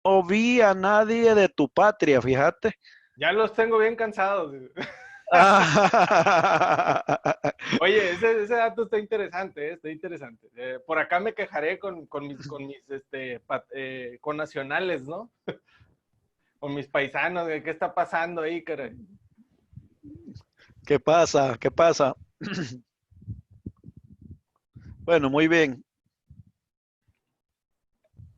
No vi a nadie de tu patria, fíjate. Ya los tengo bien cansados. Ah, Oye, ese dato está interesante, está interesante. Por acá me quejaré con mis connacionales, ¿no? Con mis paisanos, ¿qué está pasando ahí, caray? ¿qué pasa? ¿Qué pasa? Bueno, muy bien.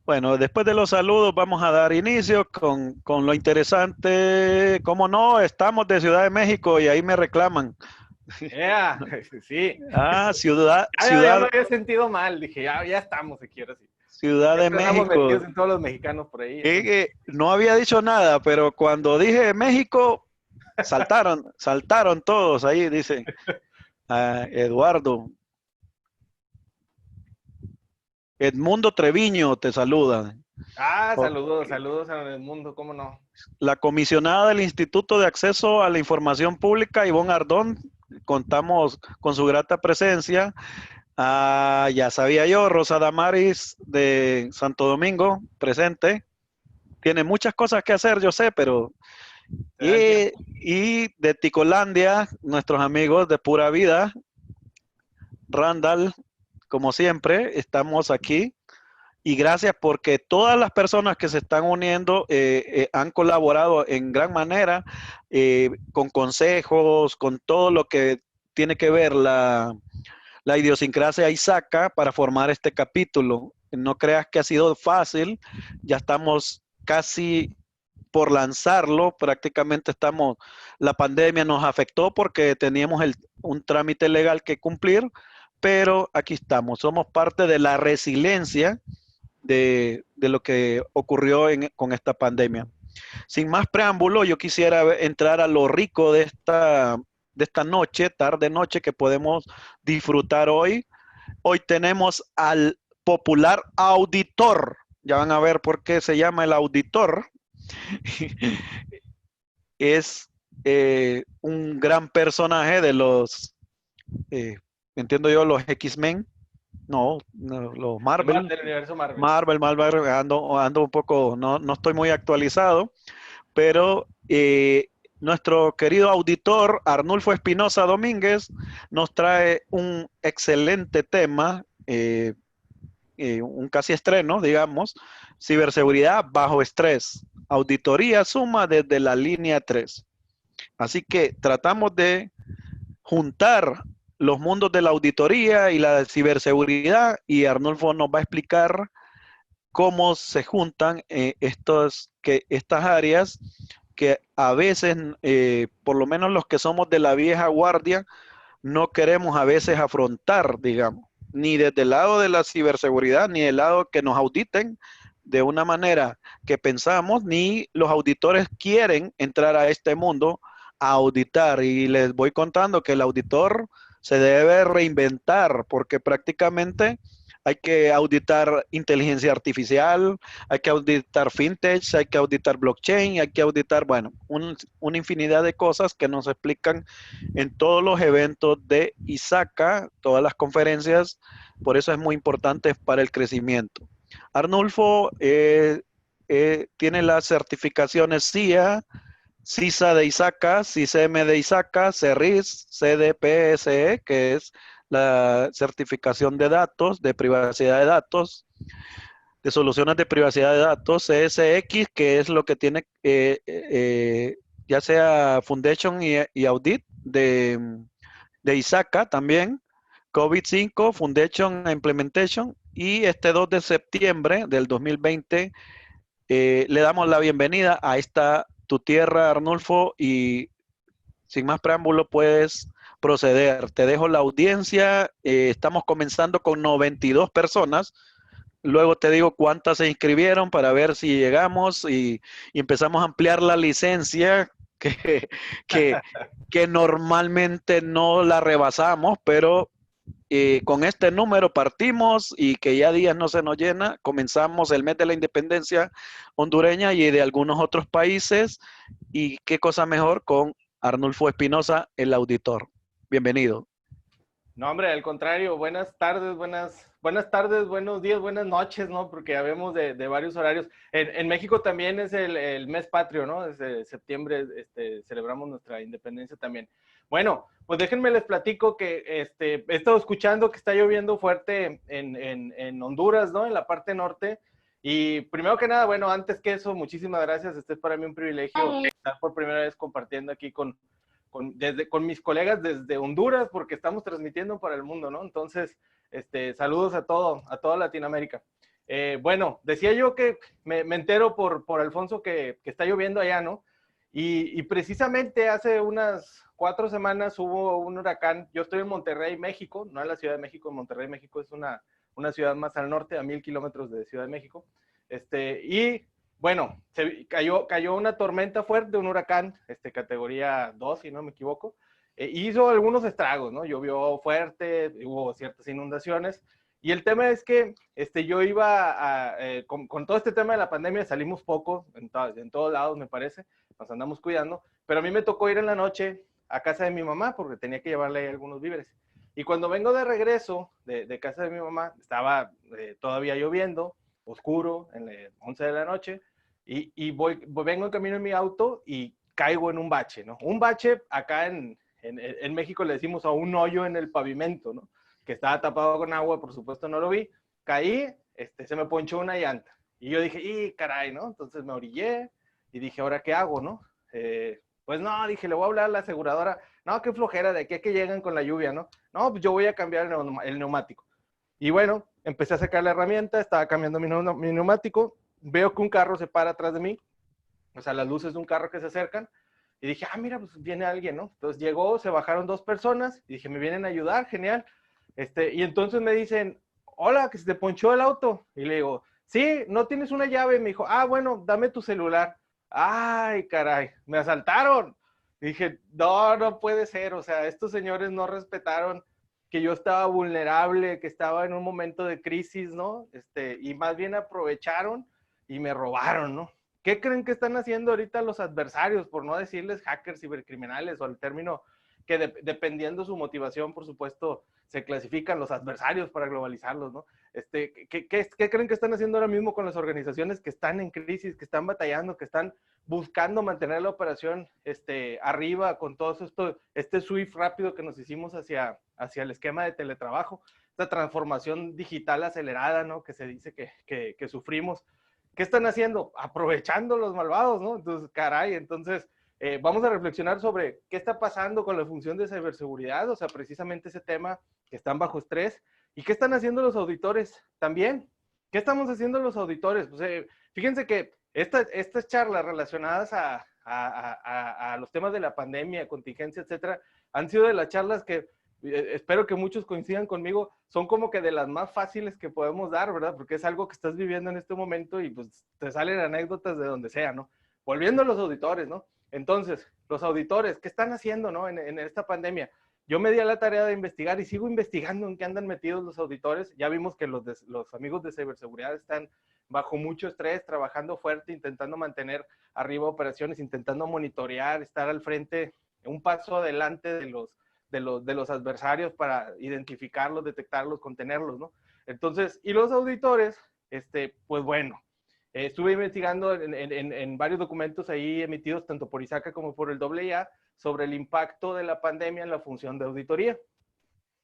Bueno, después de los saludos vamos a dar inicio con lo interesante. ¿Cómo no? Estamos de Ciudad de México y ahí me reclaman. Yeah, sí. Ya me Ciudad, había sentido mal, dije, ya estamos aquí, ahora sí. Ciudad de Siempre andamos metidos México. en todos los mexicanos por ahí, entonces. No había dicho nada, pero cuando dije México, saltaron todos ahí, dice Eduardo. Edmundo Treviño te saluda. Ah, Ok. saludos a el mundo, ¿cómo no? La comisionada del Instituto de Acceso a la Información Pública, Ivonne Ardón, contamos con su grata presencia. Ya sabía yo, Rosa Damaris de Santo Domingo, presente. Tiene muchas cosas que hacer, yo sé, pero... Se da el tiempo. Y de Ticolandia, nuestros amigos de Pura Vida, Randall, como siempre, estamos aquí. Y gracias porque todas las personas que se están uniendo han colaborado en gran manera con consejos, con todo lo que tiene que ver la idiosincrasia Isaka para formar este capítulo. No creas que ha sido fácil, ya estamos casi por lanzarlo, prácticamente la pandemia nos afectó porque teníamos un trámite legal que cumplir, pero aquí estamos, somos parte de la resiliencia de lo que ocurrió con esta pandemia. Sin más preámbulo, yo quisiera entrar a lo rico de esta noche, tarde noche que podemos disfrutar hoy. Hoy tenemos al popular auditor. Ya van a ver por qué se llama el auditor. Es un gran personaje de eh, entiendo yo, los X-Men. No, los Marvel. Del universo Marvel. Marvel, ando un poco, no estoy muy actualizado, pero nuestro querido auditor Arnulfo Espinosa Domínguez nos trae un excelente tema, un casi estreno, digamos, ciberseguridad bajo estrés, auditoría suma desde la línea 3. Así que tratamos de juntar los mundos de la auditoría y la ciberseguridad y Arnulfo nos va a explicar cómo se juntan estas áreas que a veces, por lo menos los que somos de la vieja guardia, no queremos a veces afrontar, digamos, ni desde el lado de la ciberseguridad, ni del lado que nos auditen de una manera que pensamos, ni los auditores quieren entrar a este mundo a auditar. Y les voy contando que el auditor se debe reinventar porque prácticamente hay que auditar inteligencia artificial, hay que auditar fintech, hay que auditar blockchain, hay que auditar, bueno, una infinidad de cosas que nos explican en todos los eventos de ISACA, todas las conferencias, por eso es muy importante para el crecimiento. Arnulfo tiene las certificaciones CIA, CISA de ISACA, CISM de ISACA, CERIS, CDPSE, que es la certificación de datos, de privacidad de datos, de soluciones de privacidad de datos, CSX, que es lo que tiene ya sea Foundation y Audit de ISACA también, COVID-5, Foundation Implementation, y este 2 de septiembre del 2020 le damos la bienvenida a esta tu tierra, Arnulfo, y sin más preámbulo puedes proceder. Te dejo la audiencia, estamos comenzando con 92 personas, luego te digo cuántas se inscribieron para ver si llegamos y empezamos a ampliar la licencia que, que, que normalmente no la rebasamos, pero con este número partimos y que ya días no se nos llena, comenzamos el mes de la independencia hondureña y de algunos otros países. Y qué cosa mejor con Arnulfo Espinosa, el auditor. Bienvenido. No, hombre, al contrario, buenas tardes, buenas tardes, buenos días, buenas noches, ¿no? Porque ya vemos de varios horarios. En México también es el mes patrio, ¿no? Desde septiembre celebramos nuestra independencia también. Bueno, pues déjenme les platico que he estado escuchando que está lloviendo fuerte en Honduras, ¿no? En la parte norte. Y primero que nada, bueno, antes que eso, muchísimas gracias. Este es para mí un privilegio estar por primera vez compartiendo aquí con mis colegas desde Honduras, porque estamos transmitiendo para el mundo, ¿no? Entonces, saludos a toda Latinoamérica. Bueno, decía yo que me entero por Alfonso que está lloviendo allá, ¿no? Y precisamente hace unas 4 semanas hubo un huracán. Yo estoy en Monterrey, México, no en la Ciudad de México. Monterrey, México es una ciudad más al norte, a 1000 kilómetros de Ciudad de México. Y bueno, cayó una tormenta fuerte, un huracán, categoría 2, si no me equivoco. Hizo algunos estragos, ¿no? Llovió fuerte, hubo ciertas inundaciones. Y el tema es que yo iba con todo este tema de la pandemia, salimos poco, en todos lados me parece, nos andamos cuidando, pero a mí me tocó ir en la noche a casa de mi mamá porque tenía que llevarle ahí algunos víveres. Y cuando vengo de regreso de casa de mi mamá, estaba todavía lloviendo, oscuro, en las 11 de la noche, y vengo en camino en mi auto y caigo en un bache, ¿no? Un bache acá en México le decimos a un hoyo en el pavimento, ¿no? Que estaba tapado con agua, por supuesto no lo vi. Caí, se me ponchó una llanta. Y yo dije, ¡y caray!, ¿no? Entonces me orillé y dije, ¿ahora qué hago, no? Pues no, dije, le voy a hablar a la aseguradora. No, qué flojera, de aquí a que llegan con la lluvia, ¿no? No, pues yo voy a cambiar el neumático. Y bueno, empecé a sacar la herramienta, estaba cambiando mi neumático, veo que un carro se para atrás de mí, o sea, las luces de un carro que se acercan, y dije, mira, pues viene alguien, ¿no? Entonces llegó, se bajaron 2 personas, y dije, me vienen a ayudar, genial. Y entonces me dicen, hola, que se te ponchó el auto. Y le digo, sí, no tienes una llave. Me dijo, bueno, dame tu celular. Ay, caray, me asaltaron. Y dije, no, no puede ser. O sea, estos señores no respetaron que yo estaba vulnerable, que estaba en un momento de crisis, ¿no? Y más bien aprovecharon y me robaron, ¿no? ¿Qué creen que están haciendo ahorita los adversarios, por no decirles hackers, cibercriminales, o el término que dependiendo su motivación, por supuesto, se clasifican los adversarios para globalizarlos, ¿no? ¿Qué creen que están haciendo ahora mismo con las organizaciones que están en crisis, que están batallando, que están buscando mantener la operación arriba con todo esto, swift rápido que nos hicimos hacia el esquema de teletrabajo, esta transformación digital acelerada, ¿no? Que se dice que sufrimos. ¿Qué están haciendo? Aprovechando los malvados, ¿no? Entonces, caray, entonces vamos a reflexionar sobre qué está pasando con la función de ciberseguridad, o sea, precisamente ese tema que están bajo estrés, y qué están haciendo los auditores también. ¿Qué estamos haciendo los auditores? Pues, fíjense que estas charlas relacionadas a los temas de la pandemia, contingencia, etcétera, han sido de las charlas que espero que muchos coincidan conmigo, son como que de las más fáciles que podemos dar, ¿verdad? Porque es algo que estás viviendo en este momento y pues te salen anécdotas de donde sea, ¿no? Volviendo a los auditores, ¿no? Entonces, los auditores, ¿qué están haciendo, no? En esta pandemia. Yo me di a la tarea de investigar y sigo investigando en qué andan metidos los auditores. Ya vimos que los amigos de ciberseguridad están bajo mucho estrés, trabajando fuerte, intentando mantener arriba operaciones, intentando monitorear, estar al frente, un paso adelante de los adversarios para identificarlos, detectarlos, contenerlos, ¿no? Entonces, y los auditores, pues bueno, estuve investigando en varios documentos ahí emitidos tanto por ISACA como por el AA sobre el impacto de la pandemia en la función de auditoría.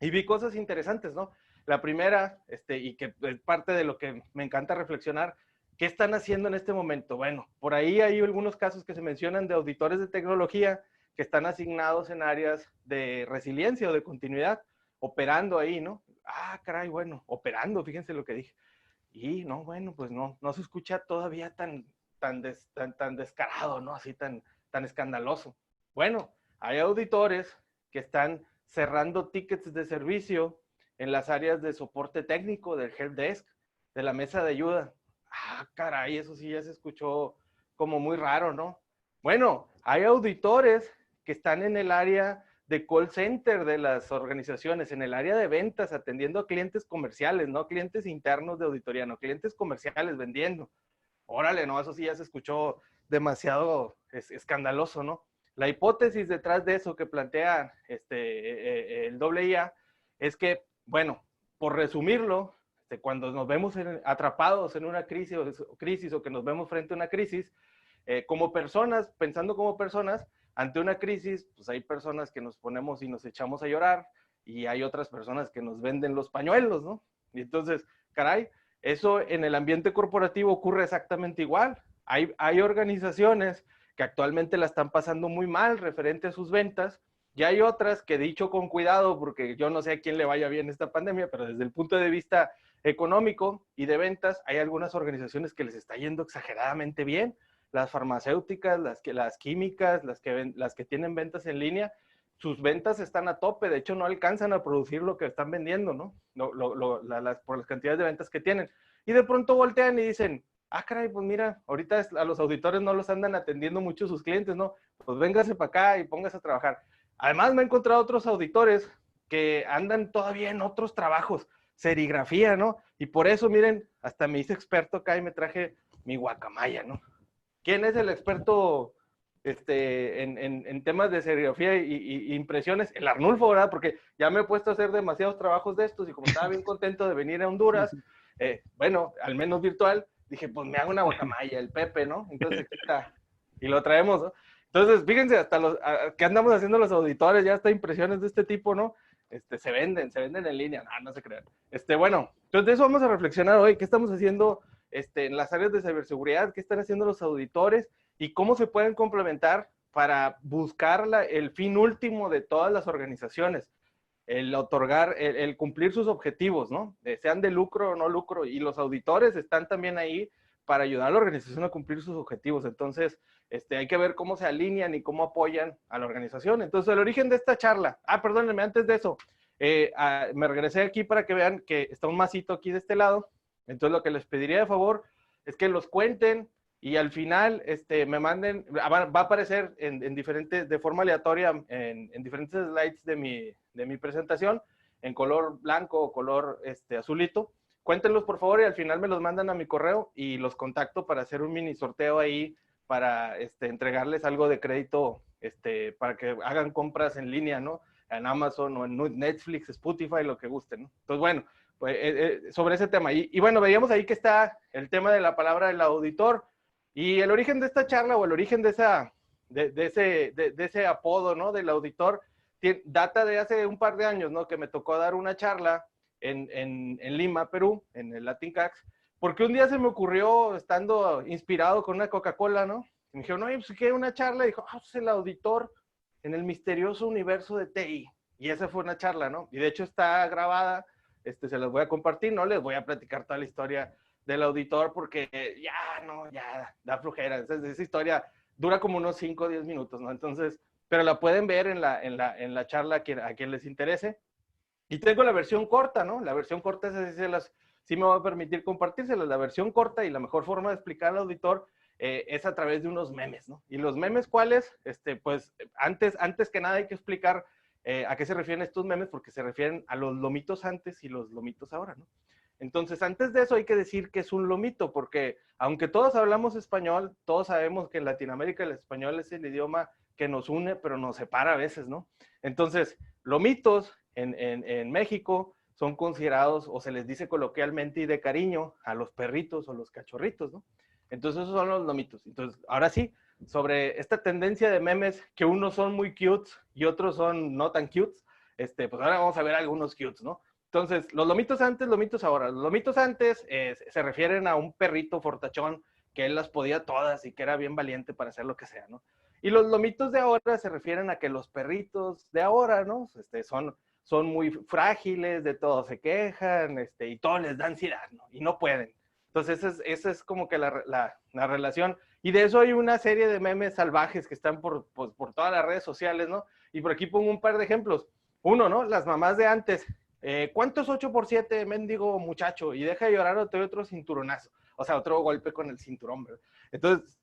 Y vi cosas interesantes, ¿no? La primera, y que es parte de lo que me encanta reflexionar, ¿qué están haciendo en este momento? Bueno, por ahí hay algunos casos que se mencionan de auditores de tecnología que están asignados en áreas de resiliencia o de continuidad, operando ahí, ¿no? Caray, bueno, operando, fíjense lo que dije. Y no, bueno, pues no se escucha todavía tan descarado, ¿no? Así tan escandaloso. Bueno, hay auditores que están cerrando tickets de servicio en las áreas de soporte técnico, del help desk, de la mesa de ayuda. Caray, eso sí ya se escuchó como muy raro, ¿no? Bueno, hay auditores que están en el área de call center de las organizaciones, en el área de ventas, atendiendo a clientes comerciales, no clientes internos de auditoría, no clientes comerciales vendiendo. Órale, no, eso sí ya se escuchó demasiado escandaloso, ¿no? La hipótesis detrás de eso que plantea el AA es que, bueno, por resumirlo, cuando nos vemos atrapados en una crisis o que nos vemos frente a una crisis, como personas, pensando como personas, ante una crisis, pues hay personas que nos ponemos y nos echamos a llorar y hay otras personas que nos venden los pañuelos, ¿no? Y entonces, caray, eso en el ambiente corporativo ocurre exactamente igual. Hay organizaciones que actualmente la están pasando muy mal referente a sus ventas, y hay otras que, dicho con cuidado, porque yo no sé a quién le vaya bien esta pandemia, pero desde el punto de vista económico y de ventas, hay algunas organizaciones que les está yendo exageradamente bien. Las farmacéuticas, las químicas, las que tienen ventas en línea, sus ventas están a tope, de hecho no alcanzan a producir lo que están vendiendo, ¿no? Por las cantidades de ventas que tienen. Y de pronto voltean y dicen, ah, caray, pues mira, ahorita a los auditores no los andan atendiendo mucho sus clientes, ¿no? Pues véngase para acá y póngase a trabajar. Además me he encontrado otros auditores que andan todavía en otros trabajos, serigrafía, ¿no? Y por eso, miren, hasta me hice experto acá y me traje mi guacamaya, ¿no? ¿Quién es el experto en temas de serigrafía y impresiones? El Arnulfo, ¿verdad? Porque ya me he puesto a hacer demasiados trabajos de estos y como estaba bien contento de venir a Honduras, bueno, al menos virtual, dije, pues me hago una guacamaya, el Pepe, ¿no? Entonces aquí está. Y lo traemos, ¿no? Entonces, fíjense, hasta ¿qué andamos haciendo los auditores? Ya hasta impresiones de este tipo, ¿no? Se venden en línea, no se crean. Bueno, entonces de eso vamos a reflexionar hoy. ¿Qué estamos haciendo en las áreas de ciberseguridad? ¿Qué están haciendo los auditores? ¿Y cómo se pueden complementar para buscar el fin último de todas las organizaciones? El otorgar, el cumplir sus objetivos, ¿no? Sean de lucro o no lucro. Y los auditores están también ahí para ayudar a la organización a cumplir sus objetivos. Entonces, hay que ver cómo se alinean y cómo apoyan a la organización. Entonces, el origen de esta charla. Perdónenme, antes de eso, me regresé aquí para que vean que está un masito aquí de este lado. Entonces, lo que les pediría de favor es que los cuenten y al final me manden, va a aparecer de forma aleatoria en diferentes slides de mi presentación, en color blanco o color azulito. Cuéntenlos por favor y al final me los mandan a mi correo y los contacto para hacer un mini sorteo ahí para entregarles algo de crédito para que hagan compras en línea, ¿no? En Amazon o en Netflix, Spotify, lo que gusten, ¿no? Entonces, bueno, pues, sobre ese tema. Y bueno, veíamos ahí que está el tema de la palabra del auditor y el origen de esta charla o el origen de ese apodo, ¿no? Del auditor data de hace un par de años, ¿no? Que me tocó dar una charla en Lima, Perú, en el Latincax, porque un día se me ocurrió, estando inspirado con una Coca-Cola, ¿no? Y me dijeron, no, pues ¿qué? Una charla. Y dijo, es el auditor en el misterioso universo de TI. Y esa fue una charla, ¿no? Y de hecho está grabada, se las voy a compartir, no les voy a platicar toda la historia del auditor porque ya da flojera. Esa historia dura como unos 5 o 10 minutos, ¿no? Entonces, pero la pueden ver en la charla a quien les interese. Y tengo la versión corta, ¿no? La versión corta sí me va a permitir compartírselas. La versión corta y la mejor forma de explicar al auditor es a través de unos memes, ¿no? Y los memes, ¿cuáles? Pues antes que nada hay que explicar a qué se refieren estos memes, porque se refieren a los lomitos antes y los lomitos ahora, ¿no? Entonces, antes de eso hay que decir que es un lomito, porque aunque todos hablamos español, todos sabemos que en Latinoamérica el español es el idioma que nos une, pero nos separa a veces, ¿no? Entonces, lomitos en México son considerados, o se les dice coloquialmente y de cariño, a los perritos o los cachorritos, ¿no? Entonces, esos son los lomitos. Entonces, ahora sí, sobre esta tendencia de memes, que unos son muy cute y otros son no tan cute, pues ahora vamos a ver algunos cutes, ¿no? Entonces, los lomitos antes, lomitos ahora. Los lomitos antes se refieren a un perrito fortachón que él las podía todas y que era bien valiente para hacer lo que sea, ¿no? Y los lomitos de ahora se refieren a que los perritos de ahora, ¿no? Son muy frágiles, de todo se quejan, y todo les da ansiedad, ¿no? Y no pueden. Entonces, esa es como que la relación. Y de eso hay una serie de memes salvajes que están por todas las redes sociales, ¿no? Y por aquí pongo un par de ejemplos. Uno, ¿no? Las mamás de antes. ¿Cuánto es 8x7, mendigo muchacho? Y deja de llorar o te doy otro cinturonazo. O sea, otro golpe con el cinturón, ¿verdad? Entonces,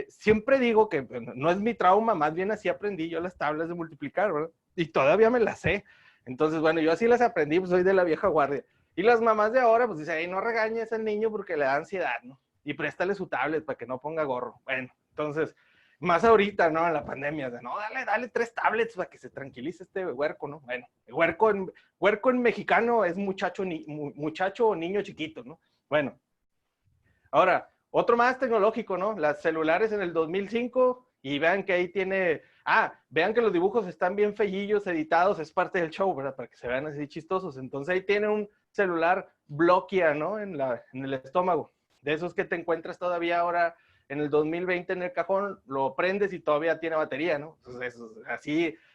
siempre digo que no es mi trauma, más bien así aprendí yo las tablas de multiplicar, ¿verdad? Y todavía me las sé. Entonces, bueno, yo así las aprendí, pues soy de la vieja guardia. Y las mamás de ahora, pues dicen, ay, no regañes al niño porque le da ansiedad, ¿no? Y préstale su tablet para que no ponga gorro. Bueno, entonces, Más ahorita, ¿no? En la pandemia, no, dale 3 tablets para que se tranquilice este huerco, ¿no? Bueno, huerco en mexicano es muchacho o niño chiquito, ¿no? Bueno, ahora, otro más tecnológico, ¿no? Las celulares en el 2005 y vean que ahí tiene, vean que los dibujos están bien feillos, editados, es parte del show, ¿verdad? Para que se vean así chistosos. Entonces ahí tiene un celular Bloquia, ¿no? En el estómago. De esos que te encuentras todavía ahora en el 2020 en el cajón, lo prendes y todavía tiene batería, ¿no? Entonces,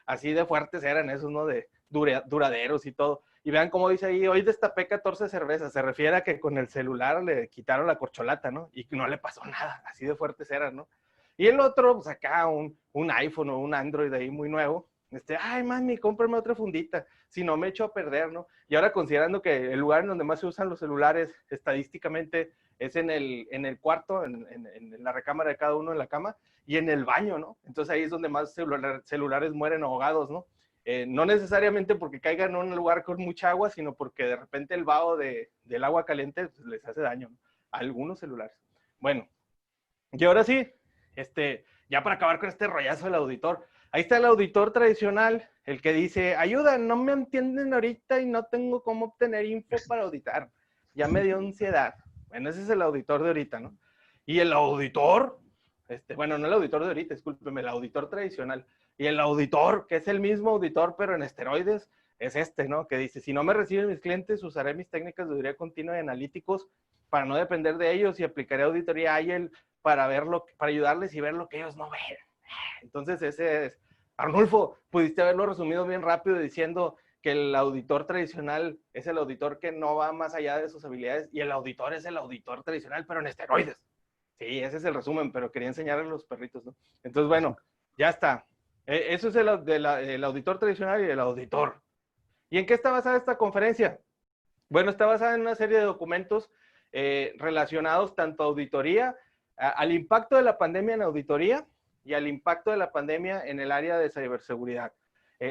así de fuertes eran esos, ¿no? De duraderos y todo. Y vean cómo dice ahí, hoy destapé 14 cervezas. Se refiere a que con el celular le quitaron la corcholata, ¿no? Y no le pasó nada, así de fuertes eran, ¿no? Y el otro, pues acá un iPhone o un Android ahí muy nuevo. Ay, mami, cómprame otra fundita, si no me echo a perder, ¿no? Y ahora considerando que el lugar en donde más se usan los celulares estadísticamente es en el cuarto, en la recámara de cada uno en la cama y en el baño, ¿no? Entonces ahí es donde más celulares mueren ahogados, ¿no? No necesariamente porque caigan en un lugar con mucha agua, sino porque de repente el vaho del agua caliente pues, les hace daño, ¿no? A algunos celulares. Bueno, y ahora sí, ya para acabar con este rollazo del auditor, ahí está el auditor tradicional, el que dice, ayuda, no me entienden ahorita y no tengo cómo obtener info para auditar. Ya me dio ansiedad. Bueno, ese es el auditor de ahorita, ¿no? Y el auditor, bueno, no el auditor de ahorita, discúlpeme, el auditor tradicional. Y el auditor, que es el mismo auditor, pero en esteroides, es ¿no? Que dice, si no me reciben mis clientes, usaré mis técnicas de auditoría continua y analíticos para no depender de ellos y aplicaré auditoría AIEL para ayudarles y ver lo que ellos no ven. Entonces ese es, Arnulfo, pudiste haberlo resumido bien rápido diciendo que el auditor tradicional es el auditor que no va más allá de sus habilidades y el auditor es el auditor tradicional, pero en esteroides. Sí, ese es el resumen, pero quería enseñarles a los perritos, ¿no? Entonces, bueno, ya está. Eso es el auditor tradicional y el auditor. ¿Y en qué está basada esta conferencia? Bueno, está basada en una serie de documentos relacionados tanto a auditoría, al impacto de la pandemia en auditoría y al impacto de la pandemia en el área de ciberseguridad.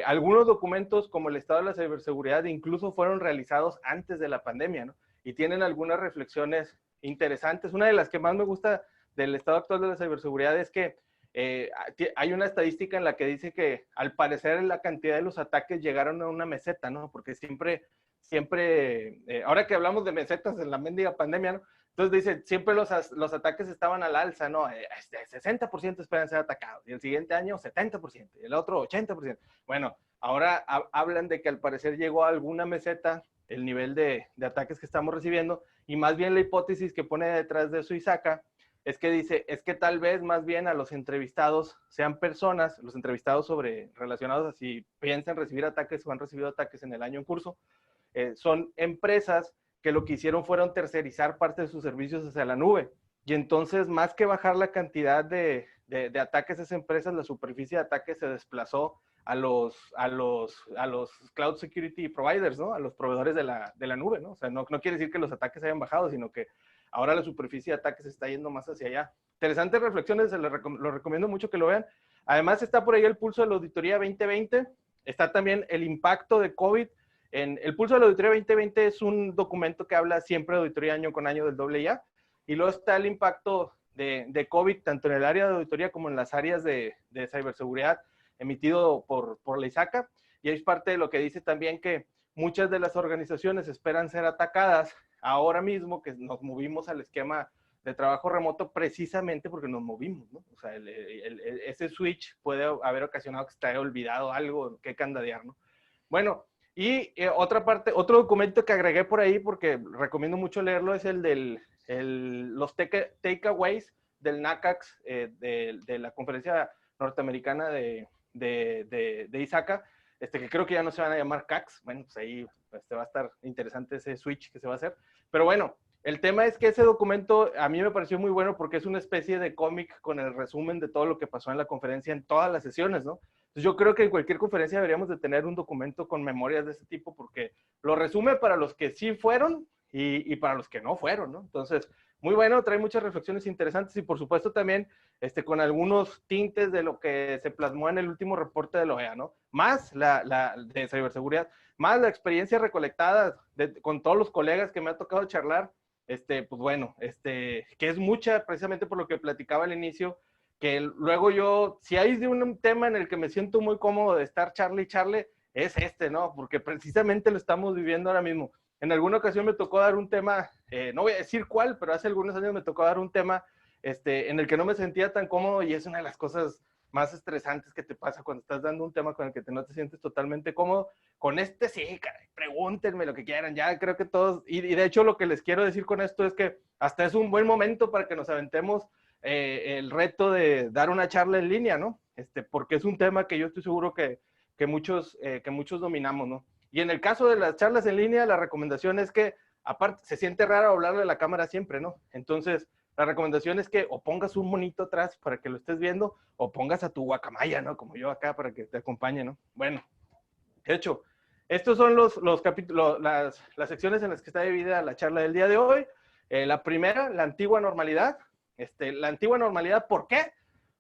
Algunos documentos como el estado de la ciberseguridad incluso fueron realizados antes de la pandemia, ¿no? Y tienen algunas reflexiones interesantes. Una de las que más me gusta del estado actual de la ciberseguridad es que hay una estadística en la que dice que al parecer la cantidad de los ataques llegaron a una meseta, ¿no? Porque siempre, ahora que hablamos de mesetas en la mendiga pandemia, ¿no? Entonces dice, siempre los ataques estaban al alza, ¿no? 60% esperan ser atacados, y el siguiente año 70%, y el otro 80%. Bueno, ahora hablan de que al parecer llegó a alguna meseta el nivel de ataques que estamos recibiendo, y más bien la hipótesis que pone detrás de eso Isaka es que dice, es que tal vez más bien a los entrevistados sean personas, los entrevistados relacionados a si piensan recibir ataques o han recibido ataques en el año en curso, son empresas que lo que hicieron fueron tercerizar parte de sus servicios hacia la nube. Y entonces, más que bajar la cantidad de ataques a esas empresas, la superficie de ataques se desplazó a los cloud security providers, ¿no? A los proveedores de la nube, ¿no? O sea, no quiere decir que los ataques hayan bajado, sino que ahora la superficie de ataques está yendo más hacia allá. Interesantes reflexiones, lo recomiendo mucho que lo vean. Además está por ahí el pulso de la auditoría 2020, está también el impacto de COVID. El pulso de la auditoría 2020 es un documento que habla siempre de auditoría año con año del AA, y luego está el impacto de COVID, tanto en el área de auditoría como en las áreas de ciberseguridad, emitido por la ISACA, y es parte de lo que dice también que muchas de las organizaciones esperan ser atacadas ahora mismo que nos movimos al esquema de trabajo remoto precisamente porque nos movimos, ¿no? O sea, ese switch puede haber ocasionado que se haya olvidado algo que candadear, ¿no? Bueno, y otro documento que agregué por ahí porque recomiendo mucho leerlo es el de los takeaways del NACAX, de la conferencia norteamericana de ISACA, que creo que ya no se van a llamar CACs. Bueno, pues ahí va a estar interesante ese switch que se va a hacer. Pero bueno, el tema es que ese documento a mí me pareció muy bueno porque es una especie de cómic con el resumen de todo lo que pasó en la conferencia en todas las sesiones, ¿no? Entonces yo creo que en cualquier conferencia deberíamos de tener un documento con memorias de ese tipo porque lo resume para los que sí fueron y para los que no fueron, ¿no? Entonces, muy bueno, trae muchas reflexiones interesantes y por supuesto también con algunos tintes de lo que se plasmó en el último reporte de la OEA, ¿no? Más de ciberseguridad, más la experiencia recolectada con todos los colegas que me ha tocado charlar, pues bueno, que es mucha, precisamente por lo que platicaba al inicio, que luego yo, si hay de un tema en el que me siento muy cómodo de estar charle y charle, es este, ¿no? Porque precisamente lo estamos viviendo ahora mismo. En alguna ocasión me tocó dar un tema, no voy a decir cuál, pero hace algunos años me tocó dar un tema en el que no me sentía tan cómodo, y es una de las cosas más estresantes que te pasa cuando estás dando un tema con el que no te sientes totalmente cómodo. Con este sí, caray, pregúntenme lo que quieran, ya creo que todos, y de hecho lo que les quiero decir con esto es que hasta es un buen momento para que nos aventemos el reto de dar una charla en línea, ¿no? Porque es un tema que yo estoy seguro que muchos dominamos, ¿no? Y en el caso de las charlas en línea, la recomendación es que, aparte, se siente raro hablarle a la cámara siempre, ¿no? Entonces, la recomendación es que o pongas un monito atrás para que lo estés viendo, o pongas a tu guacamaya, ¿no? Como yo acá, para que te acompañe, ¿no? Bueno, de hecho, estos son los capítulos, las secciones en las que está dividida la charla del día de hoy. La primera, la antigua normalidad. La antigua normalidad, ¿por qué?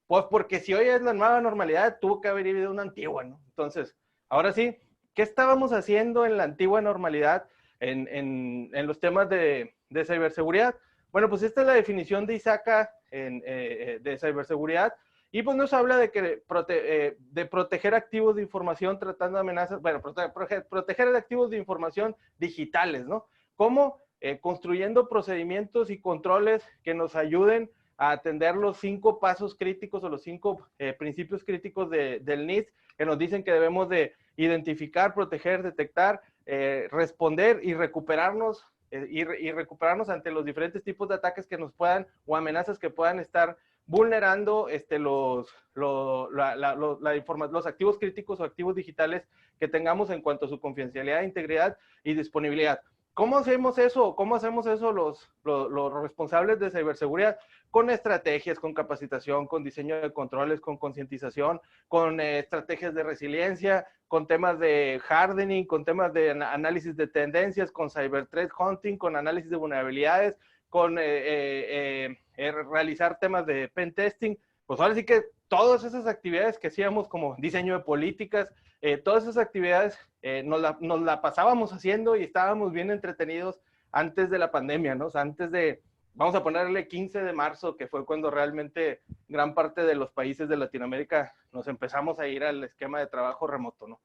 Pues porque si hoy es la nueva normalidad, tuvo que haber vivido una antigua, ¿no? Entonces, ahora sí, ¿qué estábamos haciendo en la antigua normalidad en los temas de ciberseguridad? Bueno, pues esta es la definición de ISACA de ciberseguridad, y pues nos habla de que de proteger activos de información tratando amenazas, bueno, proteger activos de información digitales, ¿no? ¿Cómo? Construyendo procedimientos y controles que nos ayuden a atender los 5 pasos críticos o los 5 principios críticos del NIST, que nos dicen que debemos de identificar, proteger, detectar, responder y recuperarnos, recuperarnos ante los diferentes tipos de ataques que nos puedan, o amenazas que puedan estar vulnerando los activos críticos o activos digitales que tengamos en cuanto a su confidencialidad, integridad y disponibilidad. ¿Cómo hacemos eso? ¿Cómo hacemos eso los responsables de ciberseguridad? Con estrategias, con capacitación, con diseño de controles, con concientización, con estrategias de resiliencia, con temas de hardening, con temas de análisis de tendencias, con cyber threat hunting, con análisis de vulnerabilidades, con realizar temas de pen testing. Pues ahora sí que todas esas actividades que hacíamos, como diseño de políticas, todas esas actividades nos la pasábamos haciendo y estábamos bien entretenidos antes de la pandemia, ¿no? O sea, antes de, vamos a ponerle 15 de marzo, que fue cuando realmente gran parte de los países de Latinoamérica nos empezamos a ir al esquema de trabajo remoto, ¿no?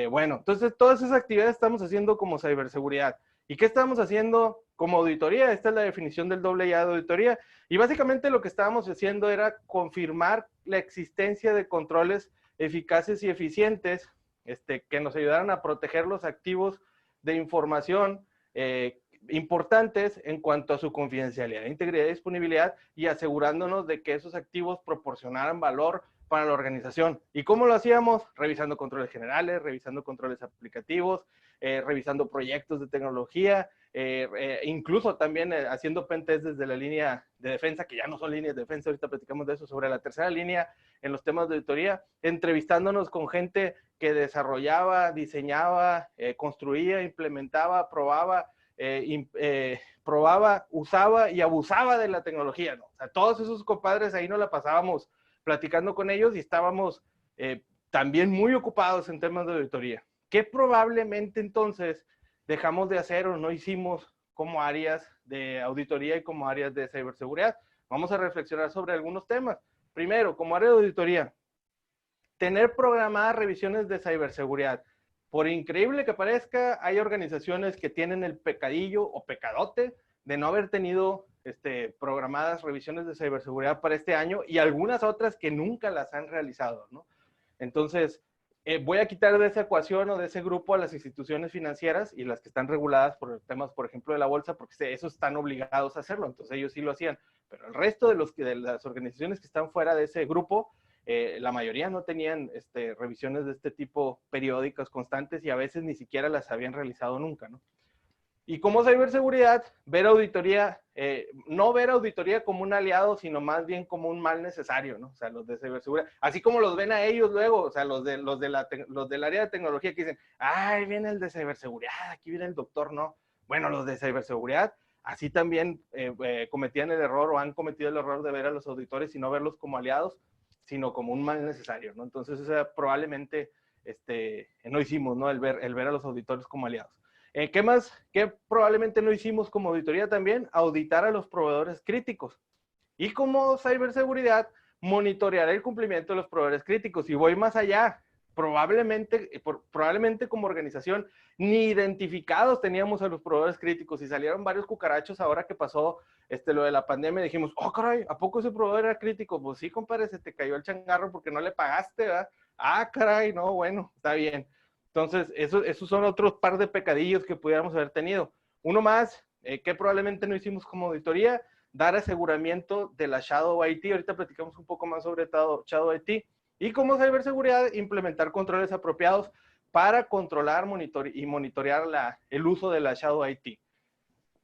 Bueno, entonces todas esas actividades estamos haciendo como ciberseguridad. ¿Y qué estamos haciendo como auditoría? Esta es la definición del doble A de auditoría. Y básicamente lo que estábamos haciendo era confirmar la existencia de controles eficaces y eficientes que nos ayudaran a proteger los activos de información importantes en cuanto a su confidencialidad, integridad y disponibilidad, y asegurándonos de que esos activos proporcionaran valor para la organización. ¿Y cómo lo hacíamos? Revisando controles generales, revisando controles aplicativos, revisando proyectos de tecnología, incluso también haciendo pentest desde la línea de defensa, que ya no son líneas de defensa, ahorita platicamos de eso, sobre la tercera línea en los temas de auditoría, entrevistándonos con gente que desarrollaba, diseñaba, construía, implementaba, probaba, usaba y abusaba de la tecnología, ¿no? O sea, todos esos compadres ahí nos la pasábamos platicando con ellos y estábamos también muy ocupados en temas de auditoría. ¿Qué probablemente entonces dejamos de hacer o no hicimos como áreas de auditoría y como áreas de ciberseguridad? Vamos a reflexionar sobre algunos temas. Primero, como área de auditoría, tener programadas revisiones de ciberseguridad. Por increíble que parezca, hay organizaciones que tienen el pecadillo o pecadote de no haber tenido programadas revisiones de ciberseguridad para este año, y algunas otras que nunca las han realizado, ¿no? Entonces, voy a quitar de esa ecuación o de ese grupo a las instituciones financieras y las que están reguladas por temas, por ejemplo, de la bolsa, porque esos están obligados a hacerlo, entonces ellos sí lo hacían. Pero el resto de las organizaciones que están fuera de ese grupo, la mayoría no tenían revisiones de este tipo periódicas, constantes, y a veces ni siquiera las habían realizado nunca, ¿no? Y como ciberseguridad, ver auditoría, no ver auditoría como un aliado, sino más bien como un mal necesario, ¿no? O sea, los de ciberseguridad, así como los ven a ellos luego, o sea, los del área de tecnología que dicen, ay, viene el de ciberseguridad, aquí viene el doctor, no. Bueno, los de ciberseguridad, así también cometían el error, o han cometido el error de ver a los auditores y no verlos como aliados, sino como un mal necesario, ¿no? Entonces, probablemente no hicimos, ¿no? El ver a los auditores como aliados. ¿Qué más? ¿Qué probablemente no hicimos como auditoría también? Auditar a los proveedores críticos. Y como ciberseguridad, monitorear el cumplimiento de los proveedores críticos. Y voy más allá. Probablemente como organización ni identificados teníamos a los proveedores críticos y salieron varios cucarachos ahora que pasó lo de la pandemia. Dijimos, oh, caray, ¿a poco ese proveedor era crítico? Pues sí, compadre, se te cayó el changarro porque no le pagaste, ¿verdad? Ah, caray, no, bueno, está bien. Entonces, esos son otros par de pecadillos que pudiéramos haber tenido. Uno más, que probablemente no hicimos como auditoría, dar aseguramiento de la Shadow IT. Ahorita platicamos un poco más sobre Shadow IT. Y como ciberseguridad, implementar controles apropiados para controlar y monitorear el uso de la Shadow IT.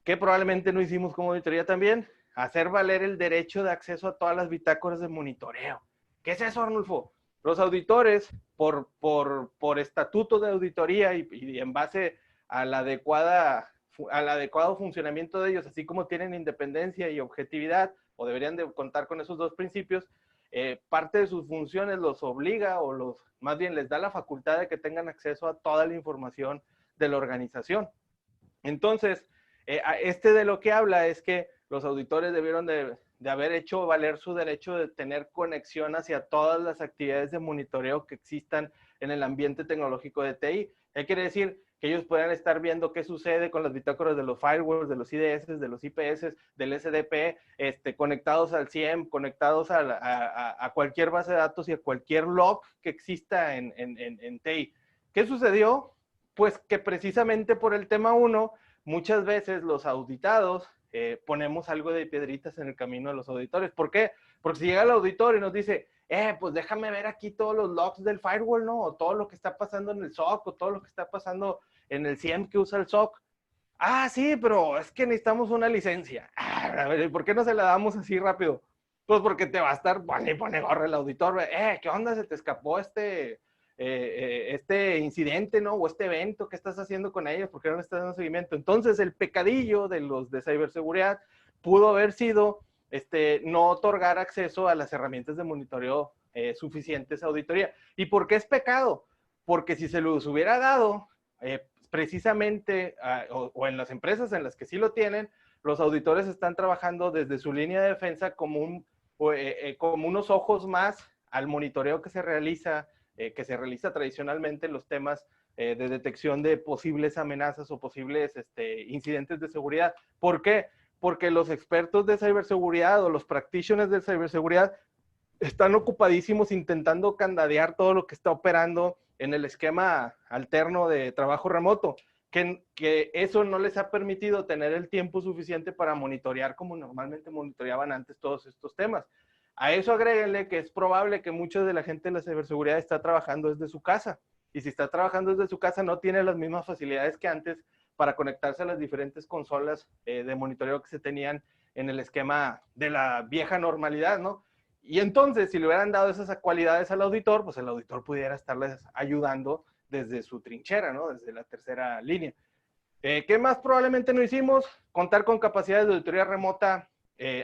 Que probablemente no hicimos como auditoría también, hacer valer el derecho de acceso a todas las bitácoras de monitoreo. ¿Qué es eso, Arnulfo? Los auditores, por estatuto de auditoría y en base al adecuado funcionamiento de ellos, así como tienen independencia y objetividad, o deberían de contar con esos dos principios, parte de sus funciones los obliga o más bien les da la facultad de que tengan acceso a toda la información de la organización. Entonces, de lo que habla es que los auditores debieron de haber hecho valer su derecho de tener conexión hacia todas las actividades de monitoreo que existan en el ambiente tecnológico de TI. ¿Qué quiere decir? Que ellos puedan estar viendo qué sucede con las bitácoras de los firewalls, de los IDS, de los IPS, del SDP, conectados al CIEM, conectados a cualquier base de datos y a cualquier log que exista en TI. ¿Qué sucedió? Pues que precisamente por el tema 1, muchas veces los auditados ponemos algo de piedritas en el camino de los auditores. ¿Por qué? Porque si llega el auditor y nos dice, pues déjame ver aquí todos los logs del firewall, ¿no? O todo lo que está pasando en el SOC, o todo lo que está pasando en el CIEM que usa el SOC. Ah, sí, pero es que necesitamos una licencia. A ver, ¿por qué no se la damos así rápido? Pues porque te va a estar, pone gorra el auditor, ¿qué onda? ¿Se te escapó este incidente, ¿no? O este evento, ¿qué estás haciendo con ellos? ¿Por qué no le estás dando seguimiento? Entonces, el pecadillo de los de ciberseguridad pudo haber sido no otorgar acceso a las herramientas de monitoreo suficientes a auditoría. ¿Y por qué es pecado? Porque si se los hubiera dado precisamente o en las empresas en las que sí lo tienen, los auditores están trabajando desde su línea de defensa como unos ojos más al monitoreo que se realiza tradicionalmente en los temas de detección de posibles amenazas o posibles incidentes de seguridad. ¿Por qué? Porque los expertos de ciberseguridad o los practitioners de ciberseguridad están ocupadísimos intentando candadear todo lo que está operando en el esquema alterno de trabajo remoto, que eso no les ha permitido tener el tiempo suficiente para monitorear como normalmente monitoreaban antes todos estos temas. A eso agréguenle que es probable que mucha de la gente de la ciberseguridad está trabajando desde su casa. Y si está trabajando desde su casa, no tiene las mismas facilidades que antes para conectarse a las diferentes consolas de monitoreo que se tenían en el esquema de la vieja normalidad, ¿no? Y entonces, si le hubieran dado esas cualidades al auditor, pues el auditor pudiera estarles ayudando desde su trinchera, ¿no? Desde la tercera línea. ¿Qué más probablemente no hicimos? Contar con capacidades de auditoría remota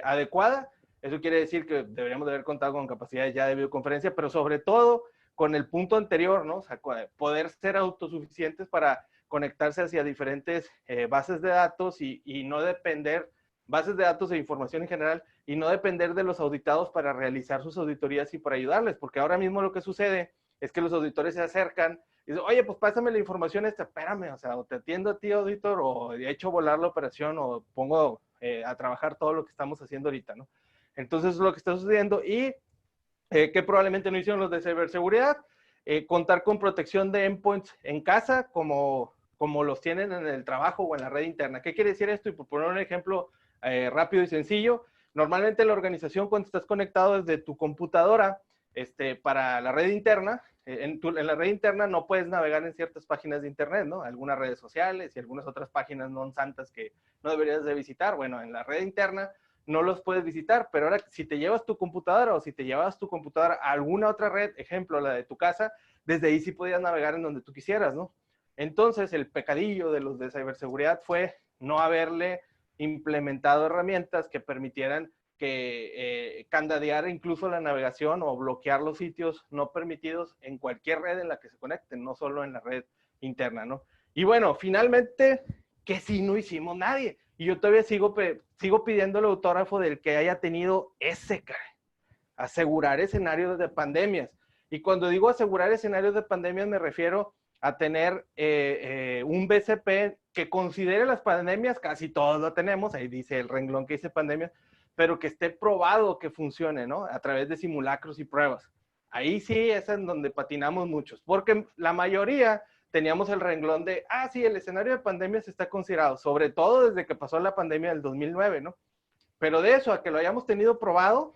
adecuada. Eso quiere decir que deberíamos de haber contado con capacidades ya de videoconferencia, pero sobre todo con el punto anterior, ¿no? O sea, poder ser autosuficientes para conectarse hacia diferentes bases de datos y no depender, bases de datos e información en general, y no depender de los auditados para realizar sus auditorías y para ayudarles, porque ahora mismo lo que sucede es que los auditores se acercan y dicen, oye, pues pásame la información espérame, o sea, o te atiendo a ti, auditor, o he hecho volar la operación, o pongo a trabajar todo lo que estamos haciendo ahorita, ¿no? Entonces, eso es lo que está sucediendo y que probablemente no hicieron los de ciberseguridad, contar con protección de endpoints en casa como los tienen en el trabajo o en la red interna. ¿Qué quiere decir esto? Y por poner un ejemplo rápido y sencillo, normalmente en la organización cuando estás conectado desde tu computadora para la red interna, en la red interna no puedes navegar en ciertas páginas de internet, ¿no? Algunas redes sociales y algunas otras páginas no santas que no deberías de visitar. Bueno, en la red interna no los puedes visitar, pero ahora si te llevas tu computadora o si te llevas tu computadora a alguna otra red, ejemplo, la de tu casa, desde ahí sí podías navegar en donde tú quisieras, ¿no? Entonces, el pecadillo de los de ciberseguridad fue no haberle implementado herramientas que permitieran que candadear incluso la navegación o bloquear los sitios no permitidos en cualquier red en la que se conecten, no solo en la red interna, ¿no? Y bueno, finalmente, que sí no hicimos nadie. Y yo todavía sigo pidiendo el autógrafo del que haya tenido ese, asegurar escenarios de pandemias. Y cuando digo asegurar escenarios de pandemias me refiero a tener un BCP que considere las pandemias, casi todos lo tenemos, ahí dice el renglón que dice pandemias, pero que esté probado que funcione, ¿no? A través de simulacros y pruebas. Ahí sí es en donde patinamos muchos, porque la mayoría teníamos el renglón de, sí, el escenario de pandemias está considerado, sobre todo desde que pasó la pandemia del 2009, ¿no? Pero de eso a que lo hayamos tenido probado,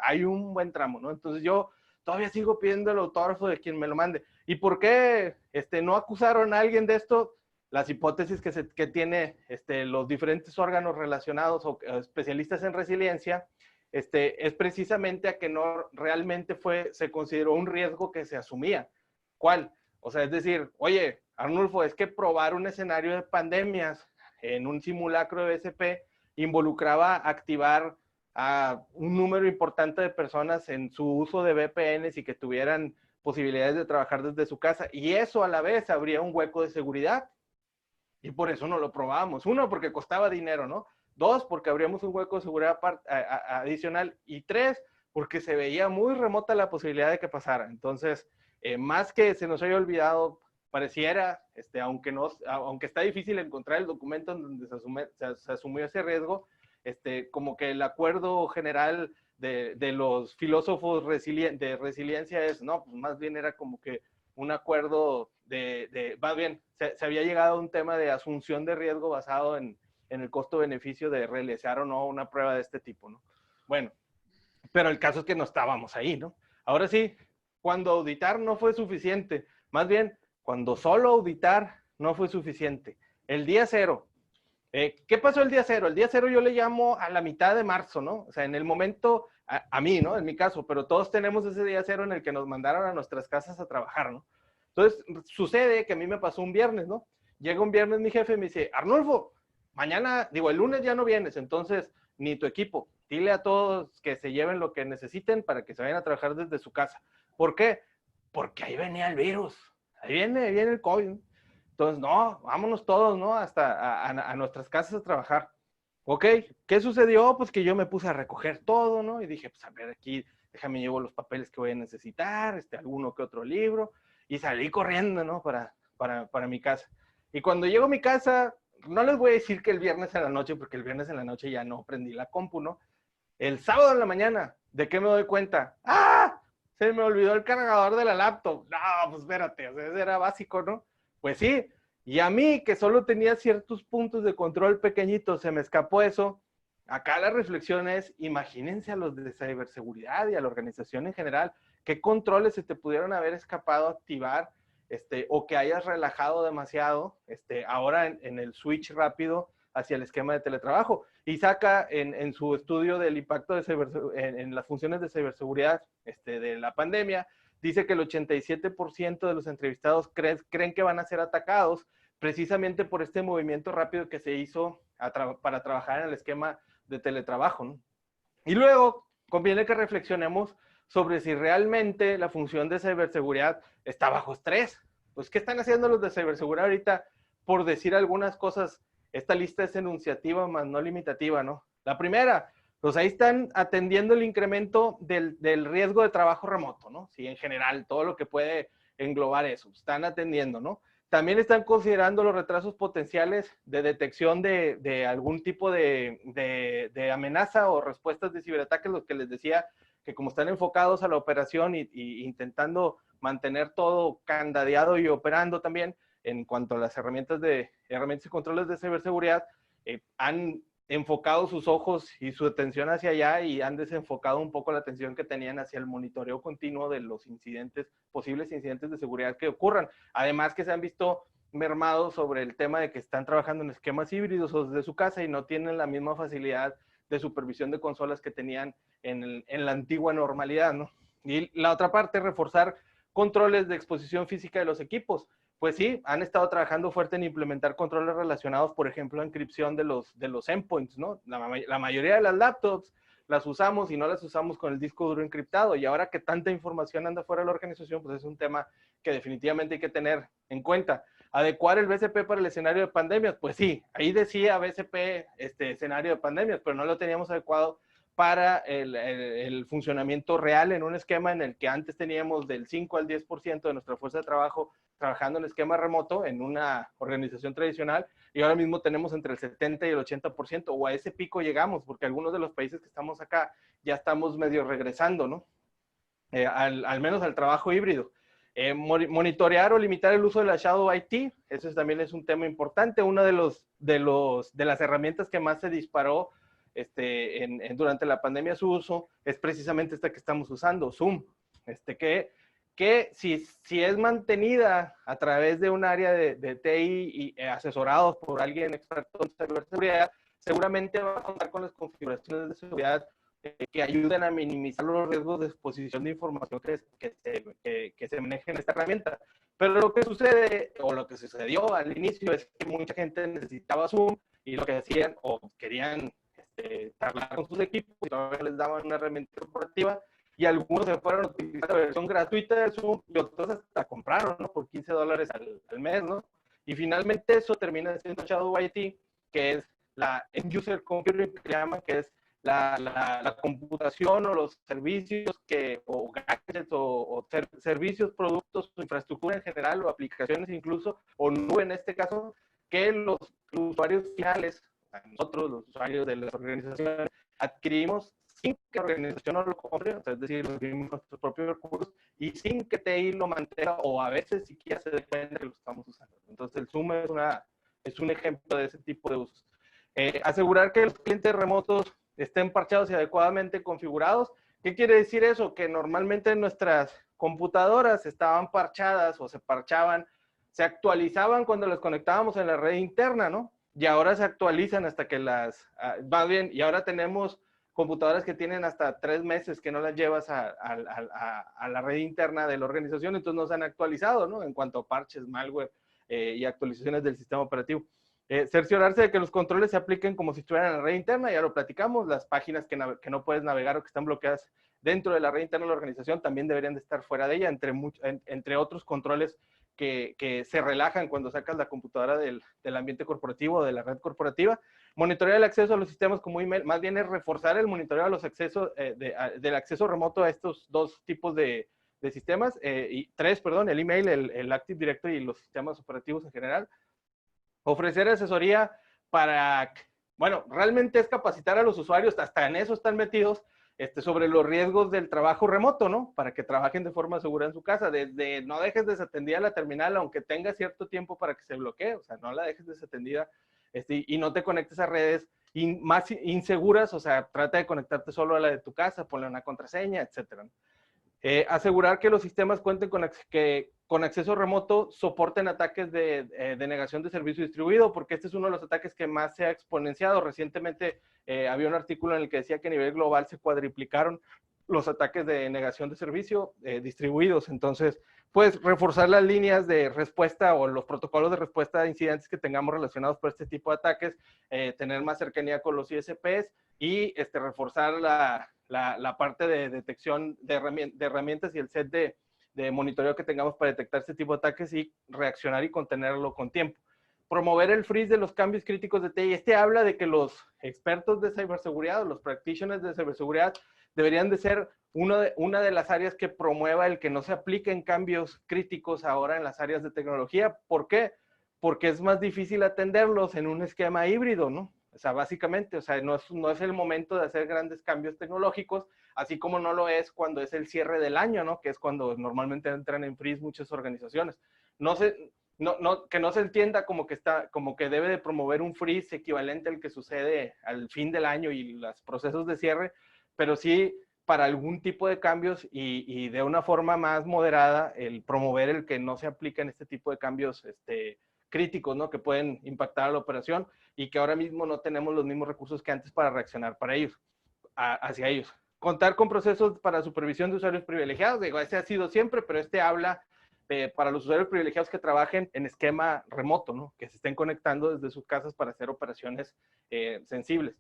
hay un buen tramo, ¿no? Entonces yo todavía sigo pidiendo el autógrafo de quien me lo mande. ¿Y por qué no acusaron a alguien de esto? Las hipótesis que tiene los diferentes órganos relacionados o especialistas en resiliencia, es precisamente a que no realmente se consideró un riesgo que se asumía. ¿Cuál? O sea, es decir, oye, Arnulfo, es que probar un escenario de pandemias en un simulacro de BCP involucraba activar a un número importante de personas en su uso de VPNs y que tuvieran posibilidades de trabajar desde su casa. Y eso a la vez abría un hueco de seguridad. Y por eso no lo probábamos. Uno, porque costaba dinero, ¿no? Dos, porque abríamos un hueco de seguridad adicional. Y tres, porque se veía muy remota la posibilidad de que pasara. Entonces, más que se nos haya olvidado, pareciera, aunque está difícil encontrar el documento en donde se asumió ese riesgo, como que el acuerdo general de los filósofos de resiliencia es, no, pues más bien era como que un acuerdo más bien, se había llegado a un tema de asunción de riesgo basado en el costo-beneficio de realizar o no una prueba de este tipo, ¿no? Bueno, pero el caso es que no estábamos ahí, ¿no? Ahora sí, cuando auditar no fue suficiente, más bien, cuando solo auditar no fue suficiente. El día cero. ¿Qué pasó el día cero? El día cero yo le llamo a la mitad de marzo, ¿no? O sea, en el momento, a mí, ¿no? En mi caso, pero todos tenemos ese día cero en el que nos mandaron a nuestras casas a trabajar, ¿no? Entonces, sucede que a mí me pasó un viernes, ¿no? Llega un viernes mi jefe y me dice, Arnulfo, mañana, el lunes ya no vienes, entonces, ni tu equipo. Dile a todos que se lleven lo que necesiten para que se vayan a trabajar desde su casa. ¿Por qué? Porque ahí venía el virus. Ahí viene el COVID, ¿no? Entonces, no, vámonos todos, ¿no? Hasta a nuestras casas a trabajar. Ok, ¿qué sucedió? Pues que yo me puse a recoger todo, ¿no? Y dije, pues a ver, aquí, déjame llevo los papeles que voy a necesitar, alguno que otro libro, y salí corriendo, ¿no? Para mi casa. Y cuando llego a mi casa, no les voy a decir que el viernes en la noche, porque el viernes en la noche ya no prendí la compu, ¿no? El sábado en la mañana, ¿de qué me doy cuenta? ¡Ah! Se me olvidó el cargador de la laptop. No, pues espérate, o sea, ese era básico, ¿no? Pues sí, y a mí, que solo tenía ciertos puntos de control pequeñitos, se me escapó eso. Acá la reflexión es, imagínense a los de ciberseguridad y a la organización en general, qué controles se te pudieron haber escapado a activar, o que hayas relajado demasiado, ahora en el switch rápido hacia el esquema de teletrabajo. Y saca en su estudio del impacto en las funciones de ciberseguridad de la pandemia, dice que el 87% de los entrevistados creen que van a ser atacados precisamente por este movimiento rápido que se hizo para trabajar en el esquema de teletrabajo, ¿no? Y luego conviene que reflexionemos sobre si realmente la función de ciberseguridad está bajo estrés. Pues, ¿qué están haciendo los de ciberseguridad ahorita? Por decir algunas cosas, esta lista es enunciativa más no limitativa, ¿no? La primera, pues ahí están atendiendo el incremento del riesgo de trabajo remoto, ¿no? Sí, en general, todo lo que puede englobar eso, están atendiendo, ¿no? También están considerando los retrasos potenciales de detección de algún tipo de amenaza o respuestas de ciberataques, los que les decía que como están enfocados a la operación y intentando mantener todo candadeado y operando también en cuanto a las herramientas y controles de ciberseguridad, han enfocado sus ojos y su atención hacia allá y han desenfocado un poco la atención que tenían hacia el monitoreo continuo de los posibles incidentes de seguridad que ocurran. Además que se han visto mermados sobre el tema de que están trabajando en esquemas híbridos o desde su casa y no tienen la misma facilidad de supervisión de consolas que tenían en la antigua normalidad, ¿no? Y la otra parte, reforzar controles de exposición física de los equipos. Pues sí, han estado trabajando fuerte en implementar controles relacionados, por ejemplo, a encripción de los endpoints, ¿no? La mayoría de las laptops las usamos y no las usamos con el disco duro encriptado, y ahora que tanta información anda fuera de la organización, pues es un tema que definitivamente hay que tener en cuenta. Adecuar el BCP para el escenario de pandemias, pues sí, ahí decía BCP, escenario de pandemias, pero no lo teníamos adecuado para el funcionamiento real en un esquema en el que antes teníamos del 5 al 10% de nuestra fuerza de trabajo trabajando en esquema remoto en una organización tradicional, y ahora mismo tenemos entre el 70 y el 80%, o a ese pico llegamos, porque algunos de los países que estamos acá ya estamos medio regresando, ¿no? Al menos al trabajo híbrido. Monitorear o limitar el uso de la Shadow IT, eso también es un tema importante. Una de las herramientas que más se disparó durante la pandemia su uso es precisamente esta que estamos usando, Zoom, que si es mantenida a través de un área de TI y asesorados por alguien experto en ciberseguridad, seguramente va a contar con las configuraciones de seguridad que ayuden a minimizar los riesgos de exposición de información que se maneja en esta herramienta. Pero lo que sucede, o lo que sucedió al inicio, es que mucha gente necesitaba Zoom y lo que hacían o querían hablar con sus equipos y todavía les daban una herramienta corporativa, y algunos se fueron a utilizar la versión gratuita de Zoom y otros hasta compraron, ¿no? Por $15 al mes, ¿no? Y finalmente eso termina siendo Shadow IT, que es la End User Computing, que llaman, que es la computación o los servicios o gadgets o servicios, productos, infraestructura en general o aplicaciones incluso, o nube en este caso, que los usuarios finales, nosotros los usuarios de las organizaciones, adquirimos sin que la organización nos lo compre, o sea, es decir, adquirimos nuestros propios recursos y sin que TI lo mantenga o a veces siquiera se dé cuenta que lo estamos usando. Entonces el Zoom es un ejemplo de ese tipo de usos. Asegurar que los clientes remotos estén parchados y adecuadamente configurados. ¿Qué quiere decir eso? Que normalmente nuestras computadoras estaban parchadas o se parchaban, se actualizaban cuando las conectábamos en la red interna, ¿no? Y ahora se actualizan hasta que va bien, y ahora tenemos computadoras que tienen hasta 3 meses que no las llevas a la red interna de la organización, entonces no se han actualizado, ¿no? En cuanto a parches, malware y actualizaciones del sistema operativo. Cerciorarse de que los controles se apliquen como si estuvieran en la red interna, ya lo platicamos, las páginas que no puedes navegar o que están bloqueadas dentro de la red interna de la organización también deberían de estar fuera de ella, entre otros controles que se relajan cuando sacas la computadora del ambiente corporativo o de la red corporativa. Monitorear el acceso a los sistemas como email, más bien es reforzar el monitoreo a los accesos, del acceso remoto a estos dos tipos de sistemas, el email, el Active Directory y los sistemas operativos en general. Ofrecer asesoría realmente es capacitar a los usuarios, hasta en eso están metidos, sobre los riesgos del trabajo remoto, ¿no? Para que trabajen de forma segura en su casa. Desde no dejes desatendida la terminal, aunque tenga cierto tiempo para que se bloquee, o sea, no la dejes desatendida, y no te conectes a redes más inseguras, o sea, trata de conectarte solo a la de tu casa, ponle una contraseña, etcétera. Asegurar que los sistemas cuenten con acceso remoto, soporten ataques de negación de servicio distribuido, porque este es uno de los ataques que más se ha exponenciado. Recientemente había un artículo en el que decía que a nivel global se cuadriplicaron los ataques de negación de servicio distribuidos. Entonces, pues reforzar las líneas de respuesta o los protocolos de respuesta a incidentes que tengamos relacionados por este tipo de ataques, tener más cercanía con los ISPs y reforzar la parte de detección de herramientas y el set de monitoreo que tengamos para detectar este tipo de ataques y reaccionar y contenerlo con tiempo. Promover el freeze de los cambios críticos de TI. Habla de que los expertos de ciberseguridad, los practitioners de ciberseguridad, deberían de ser una de las áreas que promueva el que no se apliquen cambios críticos ahora en las áreas de tecnología. ¿Por qué? Porque es más difícil atenderlos en un esquema híbrido, ¿no? O sea, básicamente, o sea, no es el momento de hacer grandes cambios tecnológicos, así como no lo es cuando es el cierre del año, ¿no? Que es cuando normalmente entran en freeze muchas organizaciones. Que no se entienda como que debe de promover un freeze equivalente al que sucede al fin del año y los procesos de cierre, pero sí para algún tipo de cambios y de una forma más moderada, el promover el que no se apliquen este tipo de cambios críticos, ¿no? Que pueden impactar a la operación y que ahora mismo no tenemos los mismos recursos que antes para reaccionar hacia ellos. Contar con procesos para supervisión de usuarios privilegiados, digo, ese ha sido siempre, pero habla para los usuarios privilegiados que trabajen en esquema remoto, ¿no? Que se estén conectando desde sus casas para hacer operaciones sensibles.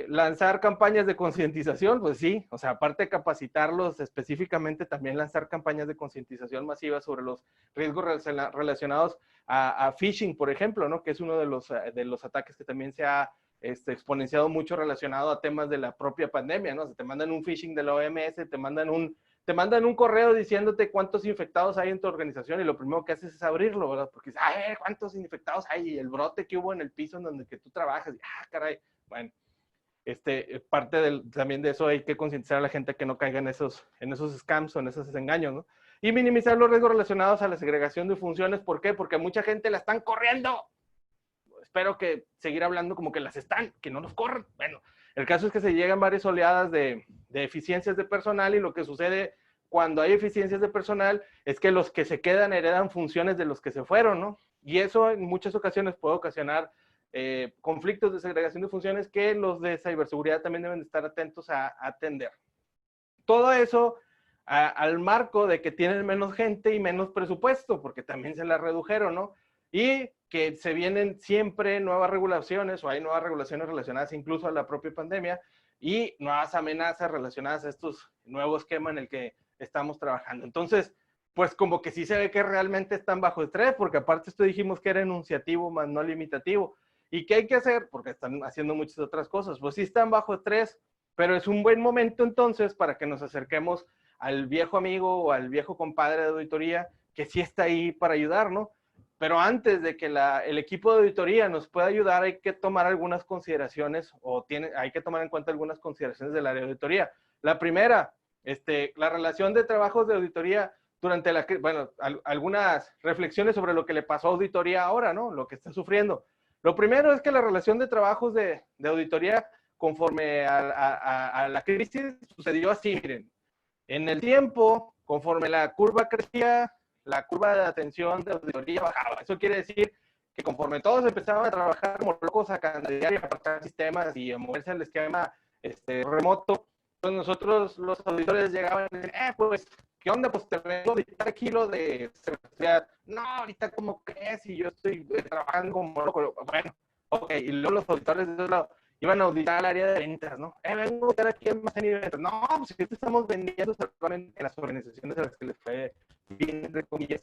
Lanzar campañas de concientización, pues sí, o sea, aparte de capacitarlos específicamente, también lanzar campañas de concientización masiva sobre los riesgos relacionados a phishing, por ejemplo, ¿no? Que es uno de los ataques que también se ha exponenciado mucho relacionado a temas de la propia pandemia, ¿no? O sea, te mandan un phishing de la OMS, te mandan un correo diciéndote cuántos infectados hay en tu organización y lo primero que haces es abrirlo, ¿verdad? Porque dices, a ver, ¿cuántos infectados hay? Y el brote que hubo en el piso en donde que tú trabajas. Caray. Bueno, parte también de eso hay que concientizar a la gente que no caiga en esos scams o en esos engaños, ¿no? Y minimizar los riesgos relacionados a la segregación de funciones. ¿Por qué? Porque a mucha gente la están corriendo. Espero que seguir hablando como que las están, que no nos corren. Bueno, el caso es que se llegan varias oleadas de eficiencias de personal y lo que sucede cuando hay eficiencias de personal es que los que se quedan heredan funciones de los que se fueron, ¿no? Y eso en muchas ocasiones puede ocasionar conflictos de segregación de funciones que los de ciberseguridad también deben de estar atentos a atender. Todo eso al marco de que tienen menos gente y menos presupuesto, porque también se la redujeron, ¿no? Y que se vienen siempre nuevas regulaciones, o hay nuevas regulaciones relacionadas incluso a la propia pandemia, y nuevas amenazas relacionadas a estos nuevos esquemas en el que estamos trabajando. Entonces, pues como que sí se ve que realmente están bajo estrés, porque aparte esto dijimos que era enunciativo más no limitativo. ¿Y qué hay que hacer? Porque están haciendo muchas otras cosas. Pues sí están bajo estrés, pero es un buen momento entonces para que nos acerquemos al viejo amigo o al viejo compadre de auditoría que sí está ahí para ayudar, ¿no? Pero antes de que el equipo de auditoría nos pueda ayudar, hay que tomar algunas consideraciones hay que tomar en cuenta algunas consideraciones del área de auditoría. La primera, la relación de trabajos de auditoría durante algunas reflexiones sobre lo que le pasó a auditoría ahora, ¿no? Lo que está sufriendo. Lo primero es que la relación de trabajos de auditoría conforme a la crisis sucedió así, miren. En el tiempo, conforme la curva crecía, la curva de atención de auditoría bajaba. Eso quiere decir que conforme todos empezaban a trabajar como locos a candidatear y a apartar sistemas y a moverse al esquema remoto, pues nosotros los auditores llegaban y decían, pues, ¿qué onda? Pues te vengo a auditar aquí lo de seguridad. No, ahorita como crees y yo estoy trabajando como loco. Bueno, ok, y luego los auditores de otro lado iban a auditar el área de ventas, ¿no? Vengo a auditar aquí en almacén y ventas. No, pues si estamos vendiendo solamente en las organizaciones a las que les fue bien, entre comillas,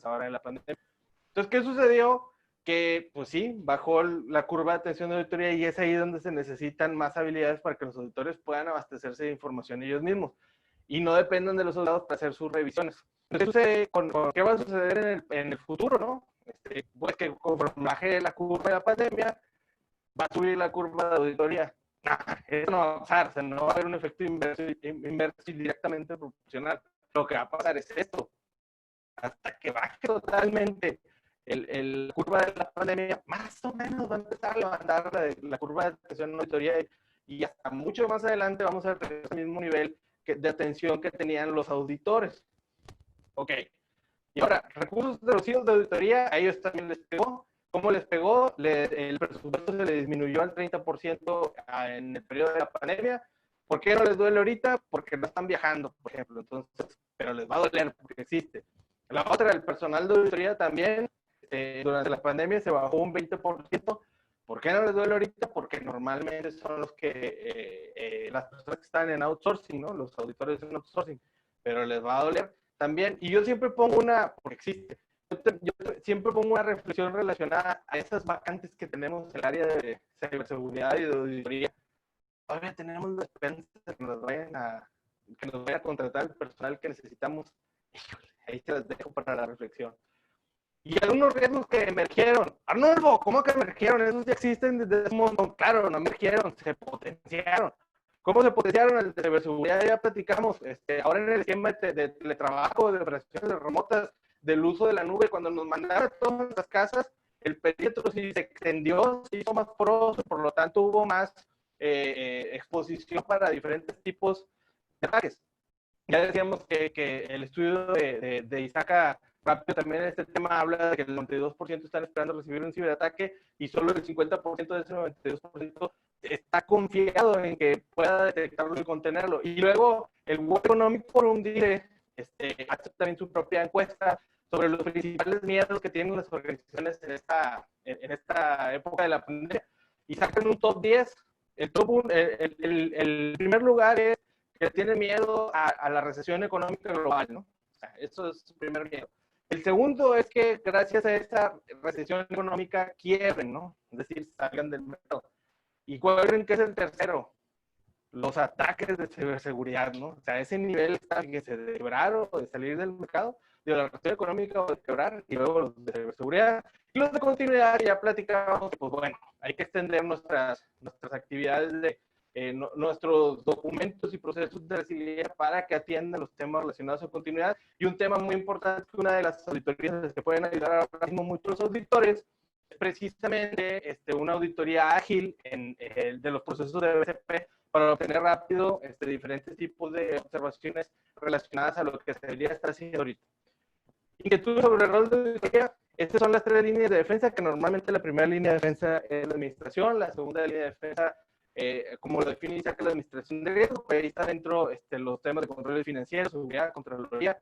ahora en la pandemia. Entonces, ¿qué sucedió? Que, pues sí, bajó la curva de atención de auditoría y es ahí donde se necesitan más habilidades para que los auditores puedan abastecerse de información ellos mismos y no dependan de los soldados para hacer sus revisiones. Entonces, ¿qué va a suceder en el futuro, no? Pues que conforme baje la curva de la pandemia, va a subir la curva de auditoría. Eso no va a pasar, o sea, no va a haber un efecto inverso directamente proporcional. Lo que va a pasar es esto. Hasta que baje totalmente la curva de la pandemia, más o menos va a empezar a levantar la curva de atención en auditoría y hasta mucho más adelante vamos a tener el mismo nivel de atención que tenían los auditores. Ok. Y ahora, recursos reducidos de auditoría, a ellos también les pegó. ¿Cómo les pegó? El presupuesto se le disminuyó al 30% en el periodo de la pandemia. ¿Por qué no les duele ahorita? Porque no están viajando, por ejemplo. Entonces, pero les va a doler porque existe. La otra, el personal de auditoría también, durante la pandemia se bajó un 20%. ¿Por qué no les duele ahorita? Porque normalmente son los que, las personas que están en outsourcing, ¿no? Los auditores en outsourcing. Pero les va a doler también. Y yo siempre pongo porque existe. Yo siempre pongo una reflexión relacionada a esas vacantes que tenemos en el área de ciberseguridad y de auditoría. Todavía tenemos la esperanza de que nos vayan a contratar el personal que necesitamos. Híjole, ahí te las dejo para la reflexión. Y algunos riesgos que emergieron. Arnoldo, ¿cómo que emergieron? Esos ya existen desde hace un montón. Claro, no emergieron, se potenciaron. ¿Cómo se potenciaron? El de ciberseguridad ya platicamos. Ahora en el esquema de teletrabajo, de operaciones remotas, del uso de la nube, cuando nos mandaron a todas las casas, el perímetro sí se extendió, se hizo más poroso, por lo tanto hubo más exposición para diferentes tipos de ataques. Ya decíamos que el estudio de Issaka Rapio también en este tema habla de que el 92% están esperando recibir un ciberataque y solo el 50% de ese 92% está confiado en que pueda detectarlo y contenerlo. Y luego el World Economic Forum dice, hace también su propia encuesta sobre los principales miedos que tienen las organizaciones en esta época de la pandemia y sacan un top 10. El primer lugar es que tiene miedo a la recesión económica global, ¿no? O sea, eso es su primer miedo. El segundo es que gracias a esa recesión económica quiebren, ¿no? Es decir, salgan del mercado. ¿Y cuál creen que es el tercero? Los ataques de ciberseguridad, ¿no? O sea, ese nivel está que se de quebrar o de salir del mercado, de la recesión económica o de quebrar, y luego los de ciberseguridad. Y los de continuidad, ya platicábamos, pues bueno, hay que extender nuestras actividades de nuestros documentos y procesos de resiliencia para que atiendan los temas relacionados a continuidad. Y un tema muy importante, que una de las auditorías que pueden ayudar ahora mismo muchos auditores, es precisamente una auditoría ágil de los procesos de BCP para obtener rápido diferentes tipos de observaciones relacionadas a lo que se debería estar haciendo ahorita. Inquietud sobre el rol de auditoría. Estas son las tres líneas de defensa, que normalmente la primera línea de defensa es la administración, la segunda línea de defensa, como lo define Isaac, la administración de riesgo, pues ahí está dentro los temas de control financiero, seguridad, contraloría,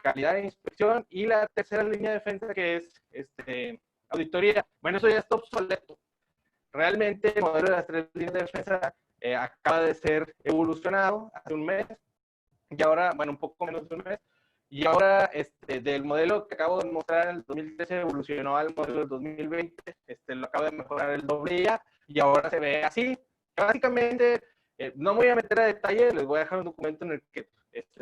calidad e inspección, y la tercera línea de defensa, que es auditoría. Bueno, eso ya está obsoleto. Realmente el modelo de las tres líneas de defensa acaba de ser evolucionado hace un mes, y ahora, bueno, un poco menos de un mes, y ahora del modelo que acabo de mostrar en el 2013 evolucionó al modelo del 2020, lo acabo de mejorar el doble ya, y ahora se ve así. Básicamente, no me voy a meter a detalle, les voy a dejar un documento en el que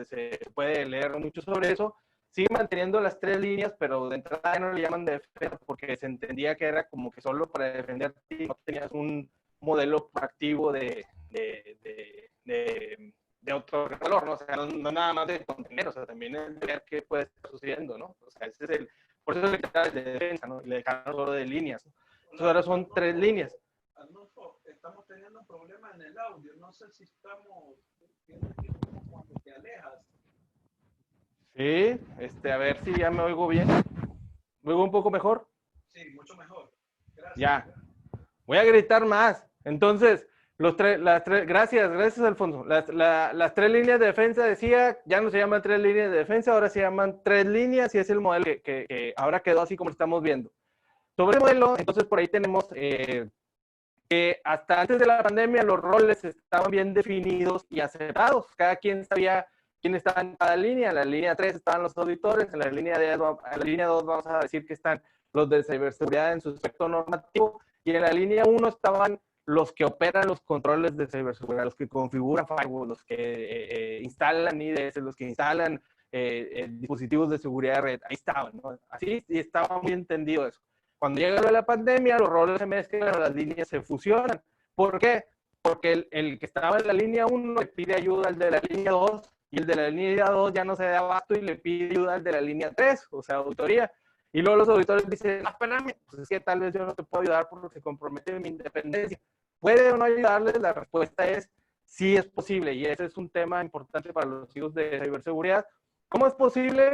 se puede leer mucho sobre eso. Sigue manteniendo las tres líneas, pero de entrada ya no le llaman defensa porque se entendía que era como que solo para defenderte y no tenías un modelo activo de otro valor, ¿no? O sea, no nada más de contener, o sea, también es de ver qué puede estar sucediendo, ¿no? O sea, ese es por eso le dejaron de defensa, ¿no? Y le dejaron solo de líneas, ¿no? Entonces ahora son tres líneas. Arnulfo, estamos teniendo problemas en el audio, no sé si estamos, cuando te alejas. Sí, a ver si ya me oigo bien. ¿Me oigo un poco mejor? Sí, mucho mejor. Gracias. Ya. Voy a gritar más. Entonces, gracias, Alfonso. Las tres líneas de defensa, decía, ya no se llaman tres líneas de defensa, ahora se llaman tres líneas, y es el modelo que ahora quedó así como lo estamos viendo. Sobre el modelo, entonces por ahí tenemos que hasta antes de la pandemia los roles estaban bien definidos y aceptados. Cada quien sabía quién estaba en cada línea. En la línea 3 estaban los auditores, en la línea 2 vamos a decir que están los de ciberseguridad en su aspecto normativo, y en la línea 1 estaban los que operan los controles de ciberseguridad, los que configuran firewall, los que instalan IDS, los que instalan dispositivos de seguridad de red. Ahí estaban, ¿no? Así, y estaba muy entendido eso. Cuando llega la pandemia, los roles se mezclan, las líneas se fusionan. ¿Por qué? Porque el que estaba en la línea 1 le pide ayuda al de la línea 2, y el de la línea 2 ya no se da abasto y le pide ayuda al de la línea 3, o sea, auditoría. Y luego los auditores dicen, no, espérame, pues es que tal vez yo no te puedo ayudar porque se compromete mi independencia. ¿Puede o no ayudarles? La respuesta es sí, es posible, y ese es un tema importante para los hijos de ciberseguridad. ¿Cómo es posible?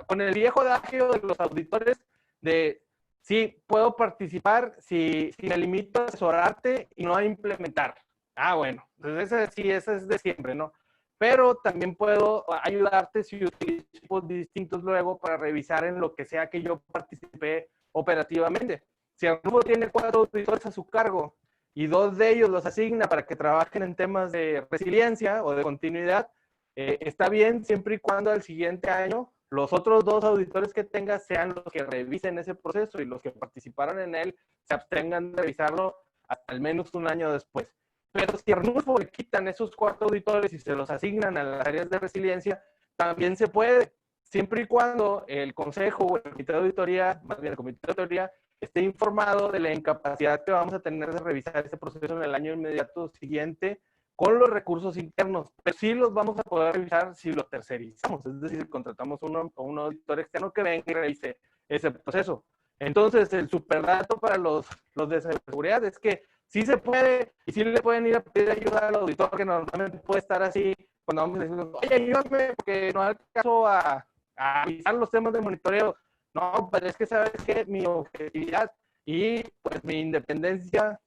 Con el viejo adagio de los auditores de sí, puedo participar si me limito a asesorarte y no a implementar. Ah, bueno, entonces ese es de siempre, ¿no? Pero también puedo ayudarte si utilizo tipos distintos luego para revisar en lo que sea que yo participé operativamente. Si el grupo tiene 4 auditores a su cargo y 2 de ellos los asigna para que trabajen en temas de resiliencia o de continuidad, está bien siempre y cuando al siguiente año los otros 2 auditores que tengas sean los que revisen ese proceso, y los que participaron en él se abstengan de revisarlo hasta al menos un año después. Pero si a Arnulfo le quitan esos 4 auditores y se los asignan a las áreas de resiliencia, también se puede, siempre y cuando el consejo o el comité de auditoría, más bien el comité de auditoría, esté informado de la incapacidad que vamos a tener de revisar ese proceso en el año inmediato siguiente con los recursos internos. Pero sí los vamos a poder revisar si los tercerizamos, es decir, contratamos un auditor externo que venga y revise ese proceso. Entonces, el superdato para los de seguridad es que sí se puede, y sí le pueden ir a pedir ayuda al auditor, que normalmente puede estar así, cuando vamos diciendo, oye, ayúdame, porque no alcanzo a avisar los temas de monitoreo. No, pero es que sabes que mi objetividad y pues mi independencia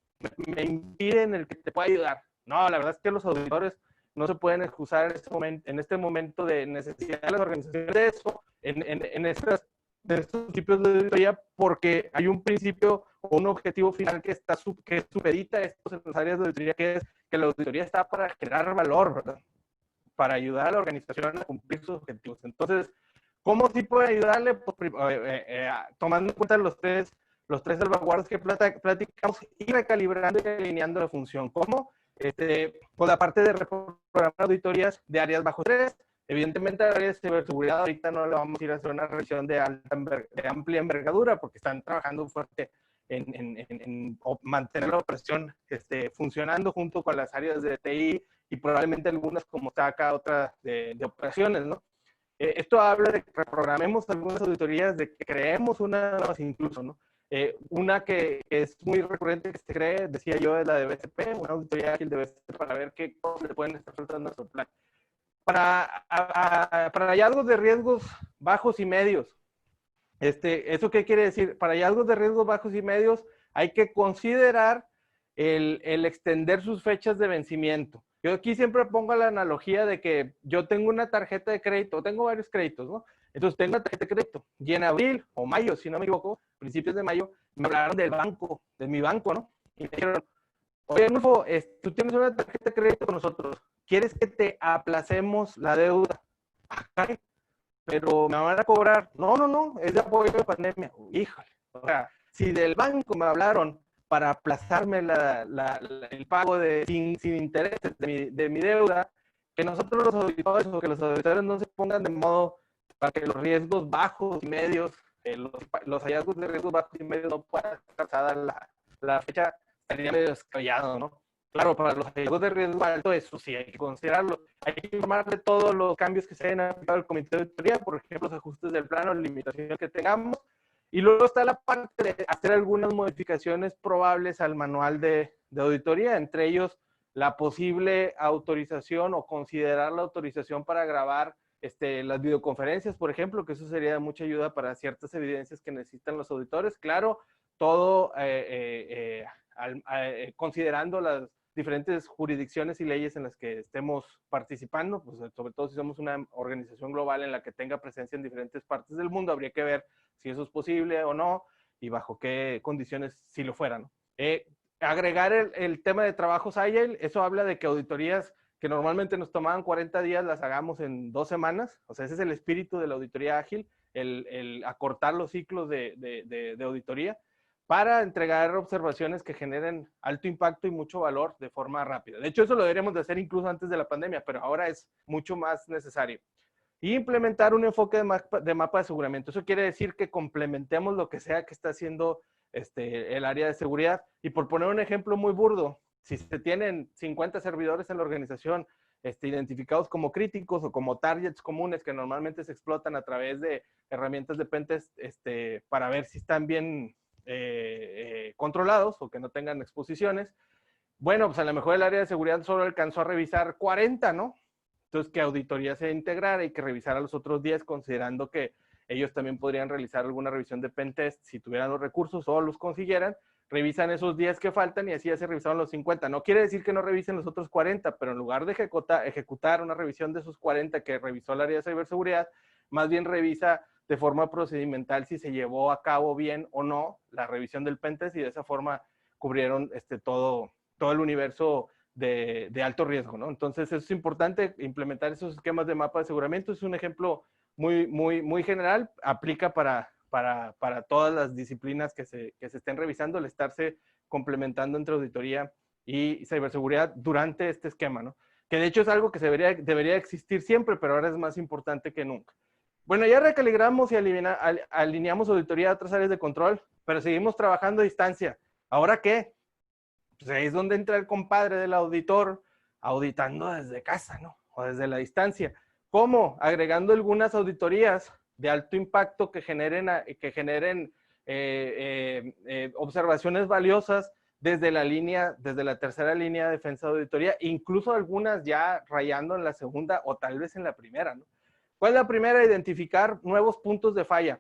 me impiden el que te pueda ayudar. No, la verdad es que los auditores no se pueden excusar en este momento de necesidad de las organizaciones de eso, en estos principios de auditoría, porque hay un principio o un objetivo final que supedita esto en las áreas de auditoría, que es que la auditoría está para generar valor, ¿verdad? Para ayudar a la organización a cumplir sus objetivos. Entonces, ¿Cómo sí puede ayudarle? Pues, tomando en cuenta los tres salvaguardas que platicamos y recalibrando y alineando la función. ¿Cómo? Pues la parte de reprogramar auditorías de áreas bajo estrés. Evidentemente, la área de ciberseguridad ahorita no le vamos a ir a hacer una revisión de amplia envergadura porque están trabajando fuerte en mantener la operación funcionando junto con las áreas de TI y probablemente algunas como está acá otra de operaciones, ¿no? Esto habla de que reprogramemos algunas auditorías, de que creemos una incluso, ¿no? Una que es muy recurrente que se cree, decía yo, es la de BCP, una auditoría ágil de BCP para ver qué cosas le pueden estar faltando a nuestro plan. Para hallazgos de riesgos bajos y medios, ¿eso qué quiere decir? Para hallazgos de riesgos bajos y medios hay que considerar el extender sus fechas de vencimiento. Yo aquí siempre pongo la analogía de que yo tengo una tarjeta de crédito, tengo varios créditos, ¿no? Entonces tengo una tarjeta de crédito y en abril o mayo, si no me equivoco, principios de mayo, me hablaron del banco, de mi banco, ¿no? Y me dijeron, oye, Nulfo, tú tienes una tarjeta de crédito con nosotros, ¿quieres que te aplacemos la deuda? Ajá, pero me van a cobrar. No, no, no, es de apoyo de pandemia. Híjole, o sea, si del banco me hablaron para aplazarme el pago sin intereses de mi deuda, que nosotros los auditores o que los auditores no se pongan de modo para que los riesgos bajos y medios, los hallazgos de riesgos bajos y medios no puedan estar trazada la fecha, estaría medio descabellado, ¿no? Claro, para los hallazgos de riesgo alto, eso sí hay que considerarlo. Hay que informar de todos los cambios que se hayan aplicado al comité de auditoría, por ejemplo, los ajustes del plano, limitaciones que tengamos. Y luego está la parte de hacer algunas modificaciones probables al manual de auditoría, entre ellos la posible autorización o considerar la autorización para grabar las videoconferencias, por ejemplo, que eso sería de mucha ayuda para ciertas evidencias que necesitan los auditores. Claro, todo considerando las diferentes jurisdicciones y leyes en las que estemos participando, pues sobre todo si somos una organización global en la que tenga presencia en diferentes partes del mundo, habría que ver si eso es posible o no y bajo qué condiciones si lo fuera, ¿no? Agregar el tema de trabajos Agile, eso habla de que auditorías que normalmente nos tomaban 40 días las hagamos en 2 semanas, o sea, ese es el espíritu de la auditoría ágil, el acortar los ciclos de auditoría para entregar observaciones que generen alto impacto y mucho valor de forma rápida. De hecho, eso lo deberíamos de hacer incluso antes de la pandemia, pero ahora es mucho más necesario. Y implementar un enfoque de mapa de aseguramiento. Eso quiere decir que complementemos lo que sea que está haciendo el área de seguridad. Y por poner un ejemplo muy burdo, si se tienen 50 servidores en la organización identificados como críticos o como targets comunes que normalmente se explotan a través de herramientas de pentest para ver si están bien controlados o que no tengan exposiciones, bueno, pues a lo mejor el área de seguridad solo alcanzó a revisar 40, ¿no? Entonces, que auditoría se integrara y que revisara los otros 10, considerando que ellos también podrían realizar alguna revisión de pentest si tuvieran los recursos o los consiguieran, revisan esos 10 que faltan y así ya se revisaron los 50. No quiere decir que no revisen los otros 40, pero en lugar de ejecutar una revisión de esos 40 que revisó el área de ciberseguridad, más bien revisa de forma procedimental si se llevó a cabo bien o no la revisión del pentest y de esa forma cubrieron todo el universo de alto riesgo, ¿no? Entonces es importante implementar esos esquemas de mapa de aseguramiento. Es un ejemplo muy general, aplica para todas las disciplinas que se estén revisando, el estarse complementando entre auditoría y ciberseguridad durante este esquema, ¿no? Que de hecho es algo que debería existir siempre, pero ahora es más importante que nunca. Bueno, ya recalibramos y alineamos auditoría a otras áreas de control, pero seguimos trabajando a distancia. ¿Ahora qué? Pues ahí es donde entra el compadre del auditor auditando desde casa, ¿no? O desde la distancia. ¿Cómo? Agregando algunas auditorías de alto impacto que generen observaciones valiosas desde la tercera línea de defensa de auditoría, incluso algunas ya rayando en la segunda o tal vez en la primera, ¿no? ¿Cuál es la primera? Identificar nuevos puntos de falla.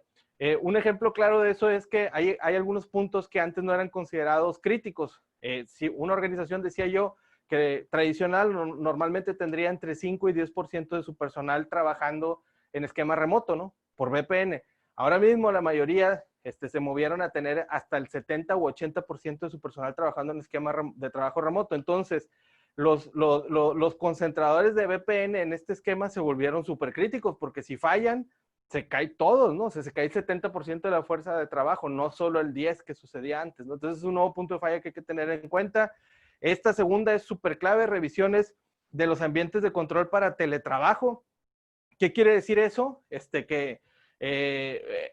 Un ejemplo claro de eso es que hay algunos puntos que antes no eran considerados críticos. Si una organización, decía yo, que tradicional normalmente tendría entre 5 y 10% de su personal trabajando en esquema remoto, ¿no? Por VPN. Ahora mismo la mayoría se movieron a tener hasta el 70 u 80% de su personal trabajando en esquema de trabajo remoto. Entonces, los concentradores de VPN en este esquema se volvieron súper críticos porque si fallan, se cae todo, ¿no? O sea, se cae el 70% de la fuerza de trabajo, no solo el 10% que sucedía antes, ¿no? Entonces es un nuevo punto de falla que hay que tener en cuenta. Esta segunda es súper clave, revisiones de los ambientes de control para teletrabajo. ¿Qué quiere decir eso? Que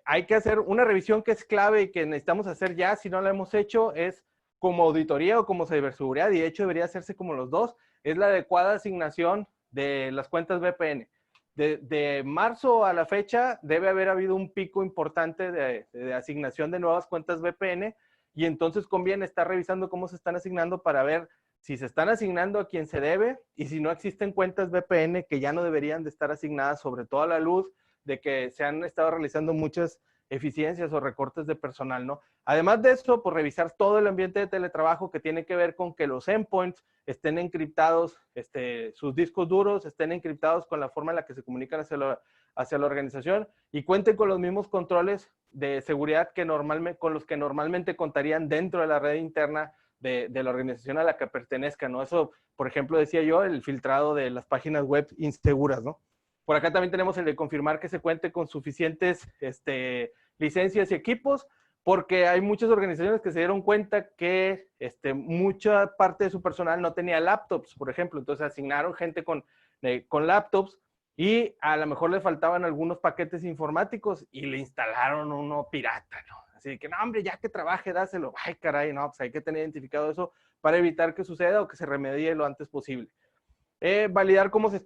hay que hacer una revisión que es clave y que necesitamos hacer ya, si no la hemos hecho, es como auditoría o como ciberseguridad, y de hecho debería hacerse como los dos, es la adecuada asignación de las cuentas VPN. De marzo a la fecha debe haber habido un pico importante de asignación de nuevas cuentas VPN, y entonces conviene estar revisando cómo se están asignando para ver si se están asignando a quien se debe y si no existen cuentas VPN que ya no deberían de estar asignadas, sobre todo a la luz de que se han estado realizando muchas eficiencias o recortes de personal, ¿no? Además de eso, pues revisar todo el ambiente de teletrabajo que tiene que ver con que los endpoints estén encriptados, sus discos duros estén encriptados con la forma en la que se comunican hacia la organización y cuenten con los mismos controles de seguridad que con los que normalmente contarían dentro de la red interna de la organización a la que pertenezcan, ¿no? Eso, por ejemplo, decía yo, el filtrado de las páginas web inseguras, ¿no? Por acá también tenemos el de confirmar que se cuente con suficientes licencias y equipos, porque hay muchas organizaciones que se dieron cuenta que mucha parte de su personal no tenía laptops, por ejemplo. Entonces asignaron gente con laptops y a lo mejor le faltaban algunos paquetes informáticos y le instalaron uno pirata, ¿no? Así que, no, hombre, ya que trabaje, dáselo. Ay, caray, no, pues hay que tener identificado eso para evitar que suceda o que se remedie lo antes posible. Validar cómo se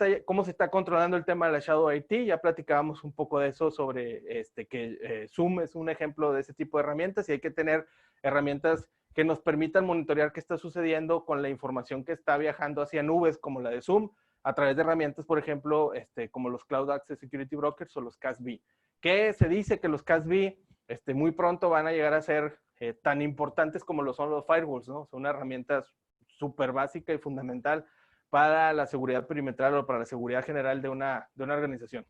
está controlando el tema de la Shadow IT. Ya platicábamos un poco de eso sobre que Zoom es un ejemplo de ese tipo de herramientas y hay que tener herramientas que nos permitan monitorear qué está sucediendo con la información que está viajando hacia nubes como la de Zoom a través de herramientas, por ejemplo, como los Cloud Access Security Brokers o los CASB. Que se dice que los CASB muy pronto van a llegar a ser tan importantes como lo son los firewalls, ¿no? Son una herramienta súper básica y fundamental para la seguridad perimetral o para la seguridad general de una organización.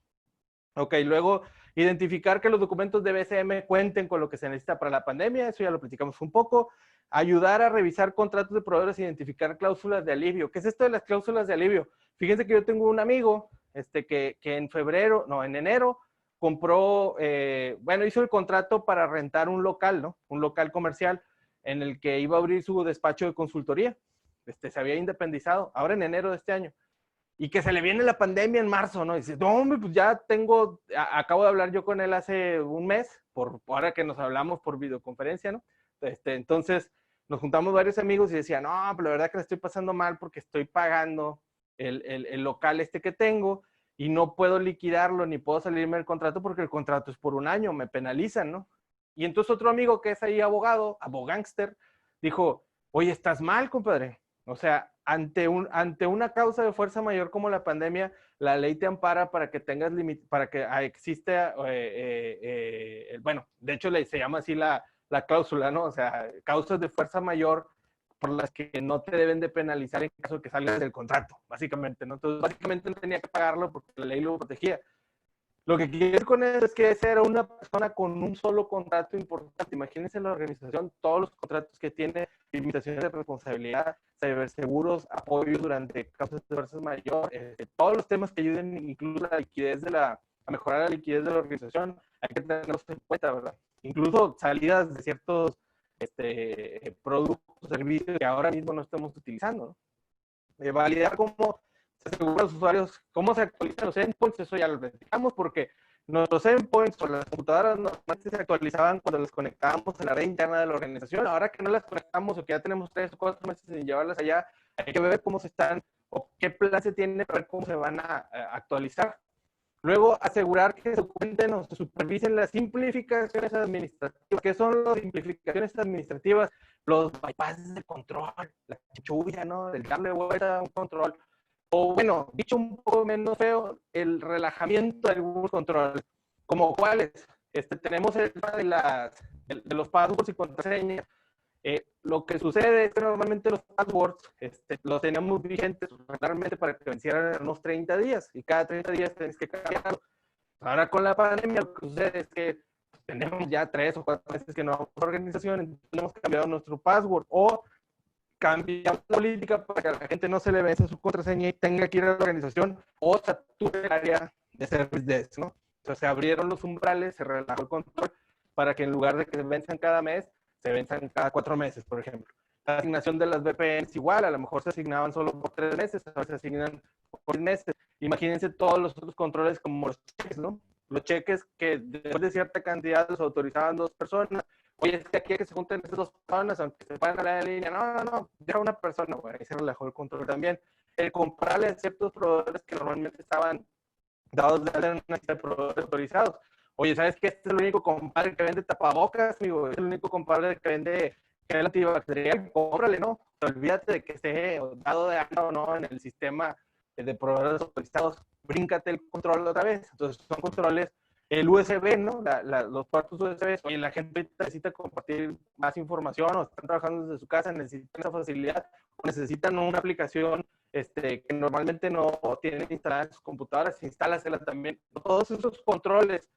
Ok, luego identificar que los documentos de BCM cuenten con lo que se necesita para la pandemia, eso ya lo platicamos un poco. Ayudar a revisar contratos de proveedores e identificar cláusulas de alivio. ¿Qué es esto de las cláusulas de alivio? Fíjense que yo tengo un amigo que en enero compró, hizo el contrato para rentar un local, ¿no? Un local comercial en el que iba a abrir su despacho de consultoría. Se había independizado, ahora en enero de este año, y que se le viene la pandemia en marzo, ¿no? Y dice, no, hombre, pues ya acabo de hablar yo con él hace un mes, ahora que nos hablamos por videoconferencia, ¿no? Entonces, nos juntamos varios amigos y decía, no, pues la verdad que la estoy pasando mal porque estoy pagando el local que tengo y no puedo liquidarlo ni puedo salirme del contrato porque el contrato es por un año, me penalizan, ¿no? Y entonces otro amigo que es ahí abogánster, dijo, oye, estás mal, compadre. O sea, ante una causa de fuerza mayor como la pandemia, la ley te ampara para que tengas para que exista, bueno, de hecho se llama así la cláusula, ¿no? O sea, causas de fuerza mayor por las que no te deben de penalizar en caso de que salgas del contrato, básicamente, ¿no? Entonces, básicamente no tenía que pagarlo porque la ley lo protegía. Lo que quiero decir con eso es que esa era una persona con un solo contrato importante. Imagínense la organización, todos los contratos que tiene, limitaciones de responsabilidad, ciberseguros, apoyo durante causas de fuerza mayor, todos los temas que ayuden incluso a mejorar la liquidez de la organización, hay que tenerlos en cuenta, ¿verdad? Incluso salidas de ciertos productos o servicios que ahora mismo no estamos utilizando, ¿no? Validar cómo se asegura a los usuarios, cómo se actualizan los endpoints, eso ya lo platicamos, porque nuestros endpoints o las computadoras normalmente se actualizaban cuando las conectábamos en la red interna de la organización. Ahora que no las conectamos o que ya tenemos 3 o 4 meses sin llevarlas allá, hay que ver cómo se están o qué plan se tiene para ver cómo se van a actualizar. Luego, asegurar que se cuenten o se supervisen las simplificaciones administrativas. ¿Qué son las simplificaciones administrativas? Los bypasses de control, la chulla, ¿no? El darle vuelta a un control. O bueno, dicho un poco menos feo, el relajamiento de algunos controles. ¿Como cuáles? Tenemos el tema de los passwords y contraseñas. Lo que sucede es que normalmente los passwords los teníamos vigentes regularmente para que vencieran en unos 30 días y cada 30 días tenés que cambiarlo. Ahora con la pandemia lo que sucede es que tenemos ya 3 o 4 meses que no vamos a la organización, entonces hemos cambiado nuestro password o cambiamos la política para que a la gente no se le vence su contraseña y tenga que ir a la organización o sature el área de service desk, ¿no? O sea, se abrieron los umbrales, se relajó el control para que en lugar de que se venzan cada mes, se venzan cada 4 meses, por ejemplo. La asignación de las VPN es igual, a lo mejor se asignaban solo por 3 meses, ahora se asignan por 6 meses. Imagínense todos los otros controles como los cheques, ¿no? Los cheques que después de cierta cantidad los autorizaban 2 personas. Oye, es que aquí hay que se junten esas 2 personas, aunque se puedan hablar en línea. No, deja una persona, güey. Ahí se relajó el control también. El comprarle a ciertos proveedores que normalmente estaban dados de una lista de proveedores autorizados. Oye, ¿sabes qué? Este es el único compadre que vende tapabocas, amigo. Es el único compadre que vende gel antibacterial. Cómprale, ¿no? Olvídate de que esté dado de alta o no en el sistema de proveedores autorizados. Bríncate el control otra vez. Entonces, son controles. El USB, ¿no? Los puertos USB. Oye, la gente necesita compartir más información o están trabajando desde su casa, necesitan esa facilidad o necesitan una aplicación que normalmente no tienen instaladas en sus computadoras, instálasela también. Todos esos controles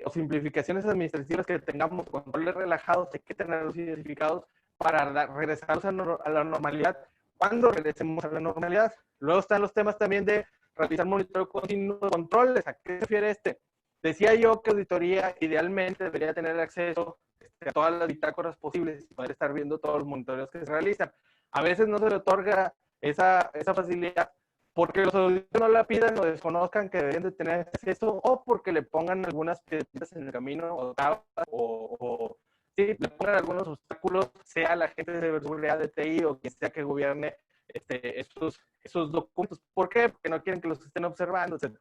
o simplificaciones administrativas que tengamos, controles relajados, hay que tenerlos identificados para regresarnos a la normalidad cuando regresemos a la normalidad. Luego están los temas también de realizar monitoreo continuo de controles. ¿A qué se refiere este? Decía yo que auditoría idealmente debería tener acceso a todas las bitácoras posibles y poder estar viendo todos los monitoreos que se realizan. A veces no se le otorga esa facilidad porque los auditores no la pidan o desconozcan que deberían de tener acceso o porque le pongan algunas piedras en el camino o sí, le pongan algunos obstáculos, sea la gente de seguridad de TI o quien sea que gobierne esos documentos. ¿Por qué? Porque no quieren que los estén observando, etc.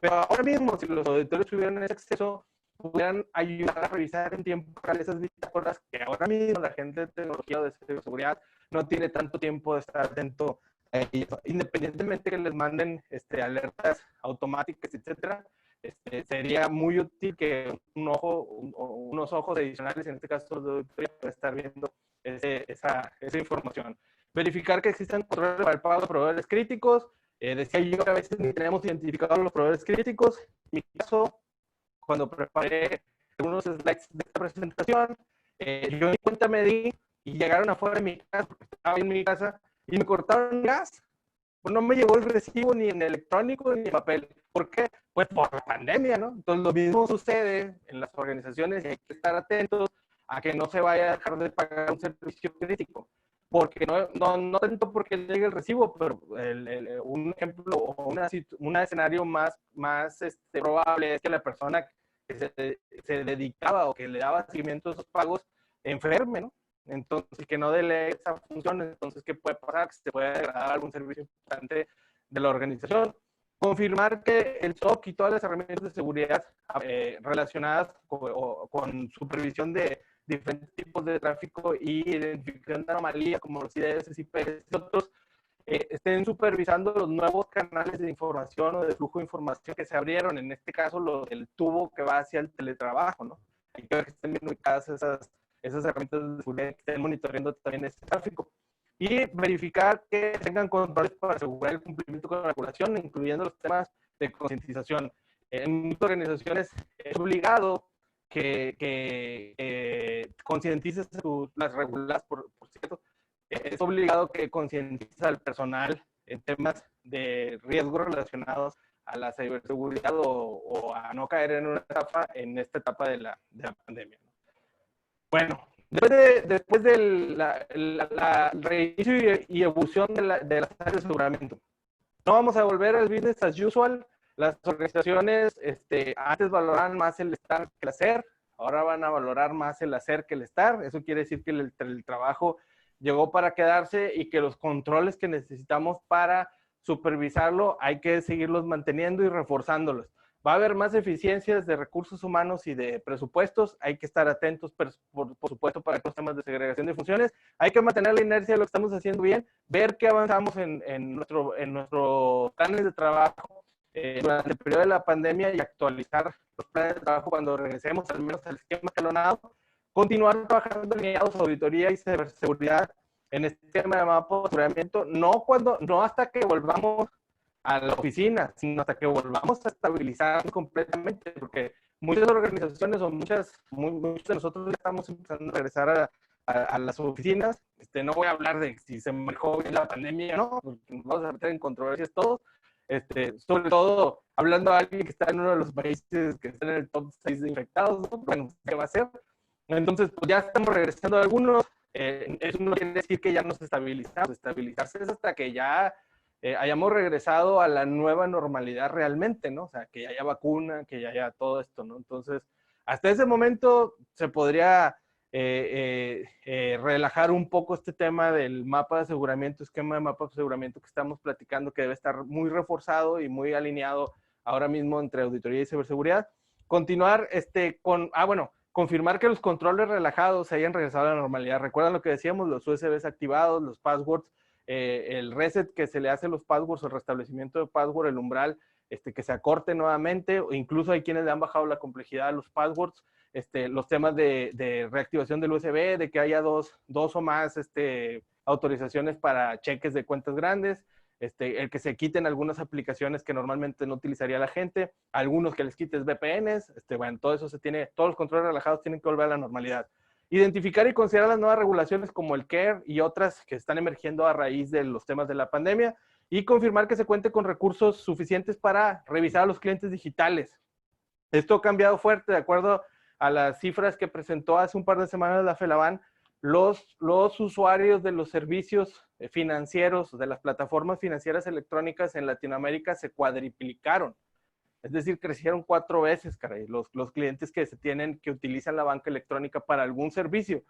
Pero ahora mismo, si los auditores tuvieran ese acceso, pudieran ayudar a revisar en tiempo real esas bitácoras que ahora mismo la gente de tecnología o de seguridad no tiene tanto tiempo de estar atento a ello. Independientemente que les manden alertas automáticas, etcétera, sería muy útil que unos ojos adicionales, en este caso de auditoría, para estar viendo esa información. Verificar que existan controles para el pago de proveedores críticos. Decía yo que a veces ni tenemos identificados los proveedores críticos. En mi caso, cuando preparé algunos slides de esta presentación, yo ni cuenta me di y llegaron afuera de mi casa, porque estaba en mi casa, y me cortaron el gas. Pues no me llegó el recibo ni en electrónico ni en papel. ¿Por qué? Pues por la pandemia, ¿no? Entonces lo mismo sucede en las organizaciones y hay que estar atentos a que no se vaya a dejar de pagar un servicio crítico. Porque no tanto porque llegue el recibo, pero un ejemplo o un escenario más probable es que la persona que se dedicaba o que le daba seguimiento a esos pagos enferme, ¿no? Entonces, que no dele esa función, entonces, ¿qué puede pasar? Que se puede degradar algún servicio importante de la organización. Confirmar que el SOC y todas las herramientas de seguridad relacionadas con supervisión de diferentes tipos de tráfico y identificación de anomalías como los IDS, IPS y otros, estén supervisando los nuevos canales de información o de flujo de información que se abrieron, en este caso el tubo que va hacia el teletrabajo, ¿no? Hay que ver que estén bien ubicadas esas herramientas de seguridad que estén monitoreando también ese tráfico. Y verificar que tengan controles para asegurar el cumplimiento con la regulación, incluyendo los temas de concientización. En muchas organizaciones es obligado que concientices las reguladas, por cierto, es obligado que concientices al personal en temas de riesgos relacionados a la ciberseguridad o a no caer en una estafa en esta etapa de la pandemia. Bueno, después la reinicio y evolución de las áreas de aseguramiento, no vamos a volver al business as usual. Las organizaciones antes valoraban más el estar que el hacer, ahora van a valorar más el hacer que el estar. Eso quiere decir que el trabajo llegó para quedarse y que los controles que necesitamos para supervisarlo hay que seguirlos manteniendo y reforzándolos. Va a haber más eficiencias de recursos humanos y de presupuestos. Hay que estar atentos, por supuesto, para los temas de segregación de funciones. Hay que mantener la inercia de lo que estamos haciendo bien, ver qué avanzamos en nuestros planes de trabajo durante el periodo de la pandemia y actualizar los planes de trabajo cuando regresemos, al menos al esquema escalonado. Continuar trabajando en alineados, auditoría y ciberseguridad en este esquema de mapa de aseguramiento, no hasta que volvamos a la oficina, sino hasta que volvamos a estabilizar completamente, porque muchas organizaciones o muchos de nosotros estamos empezando a regresar a las oficinas. No voy a hablar de si se manejó bien la pandemia, no, porque nos vamos a meter en controversias todos, Sobre todo hablando de alguien que está en uno de los países que está en el top 6 de infectados, ¿no? Bueno, ¿qué va a hacer? Entonces, pues ya estamos regresando a algunos. Eso no quiere decir que ya nos estabilizamos. Estabilizarse es hasta que ya hayamos regresado a la nueva normalidad realmente, ¿no? O sea, que ya haya vacuna, que ya haya todo esto, ¿no? Entonces, hasta ese momento se podría relajar un poco este tema del mapa de aseguramiento, esquema de mapa de aseguramiento que estamos platicando, que debe estar muy reforzado y muy alineado ahora mismo entre auditoría y ciberseguridad. Continuar confirmar que los controles relajados se hayan regresado a la normalidad. Recuerdan lo que decíamos, los USBs activados, los passwords, el reset que se le hace a los passwords, el restablecimiento de password, el umbral, que se acorte nuevamente, o incluso hay quienes le han bajado la complejidad a los passwords, los temas de reactivación del USB, de que haya dos o más autorizaciones para cheques de cuentas grandes, el que se quiten algunas aplicaciones que normalmente no utilizaría la gente, algunos que les quites VPNs, bueno, todo eso todos los controles relajados tienen que volver a la normalidad. Identificar y considerar las nuevas regulaciones como el CARE y otras que están emergiendo a raíz de los temas de la pandemia y confirmar que se cuente con recursos suficientes para revisar a los clientes digitales. Esto ha cambiado fuerte de acuerdo a las cifras que presentó hace un par de semanas la FELABAN. Los usuarios de los servicios financieros, de las plataformas financieras electrónicas en Latinoamérica se cuadriplicaron. Es decir, crecieron 4 veces, caray, los clientes que utilizan la banca electrónica para algún servicio.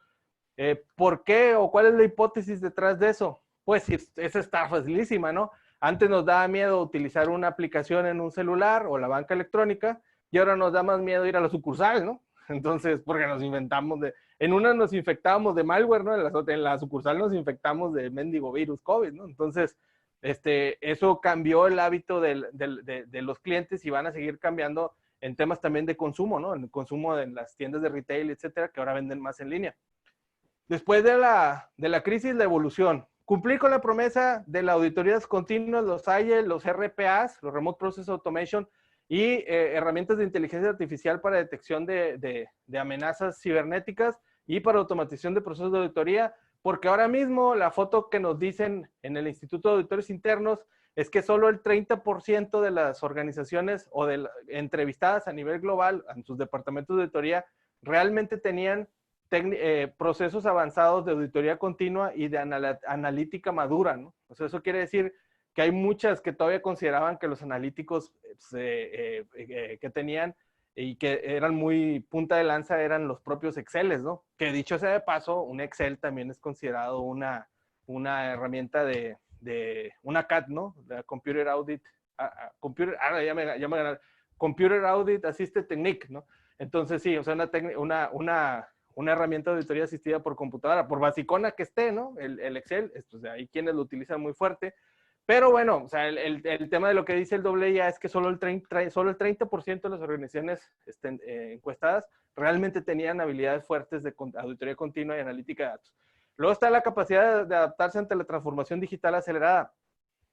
¿Por qué o cuál es la hipótesis detrás de eso? Pues esa está facilísima, ¿no? Antes nos daba miedo utilizar una aplicación en un celular o la banca electrónica y ahora nos da más miedo ir a la sucursal, ¿no? Entonces, porque en una nos infectábamos de malware, ¿no? En la sucursal nos infectamos de mendigo virus COVID, ¿no? Entonces, eso cambió el hábito de los clientes y van a seguir cambiando en temas también de consumo, ¿no? En el consumo en las tiendas de retail, etcétera, que ahora venden más en línea. Después de la crisis, la evolución. Cumplir con la promesa de las auditorías continuas, los AIE, los RPAs, los Remote Process Automation, y herramientas de inteligencia artificial para detección de amenazas cibernéticas y para automatización de procesos de auditoría, porque ahora mismo la foto que nos dicen en el Instituto de Auditores Internos es que solo el 30% de las organizaciones o entrevistadas a nivel global en sus departamentos de auditoría realmente tenían procesos avanzados de auditoría continua y de analítica madura, ¿no? O sea, eso quiere decir que hay muchas que todavía consideraban que los analíticos que tenían y que eran muy punta de lanza eran los propios Exceles, ¿no? Que dicho sea de paso, un Excel también es considerado una herramienta de una CAT, ¿no? La Computer Audit, Computer Audit Assisted Technique, ¿no? Entonces sí, o sea, una herramienta de auditoría asistida por computadora, por basicona que esté, ¿no? El Excel, pues hay quienes lo utilizan muy fuerte. Pero bueno, o sea, el tema de lo que dice el AA es que solo el 30% de las organizaciones encuestadas realmente tenían habilidades fuertes de auditoría continua y analítica de datos. Luego está la capacidad de adaptarse ante la transformación digital acelerada.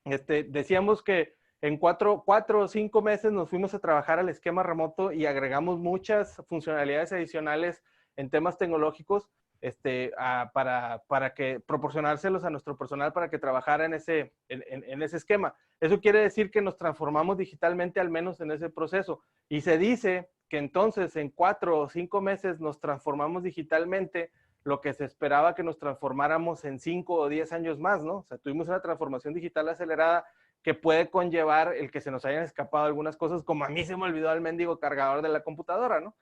Decíamos que en 4 o 5 meses nos fuimos a trabajar al esquema remoto y agregamos muchas funcionalidades adicionales en temas tecnológicos para que proporcionárselos a nuestro personal para que trabajara en ese esquema. Eso quiere decir que nos transformamos digitalmente al menos en ese proceso. Y se dice que entonces en 4 o 5 meses nos transformamos digitalmente lo que se esperaba que nos transformáramos en 5 o 10 años más, ¿no? O sea, tuvimos una transformación digital acelerada que puede conllevar el que se nos hayan escapado algunas cosas, como a mí se me olvidó el mendigo cargador de la computadora, ¿no?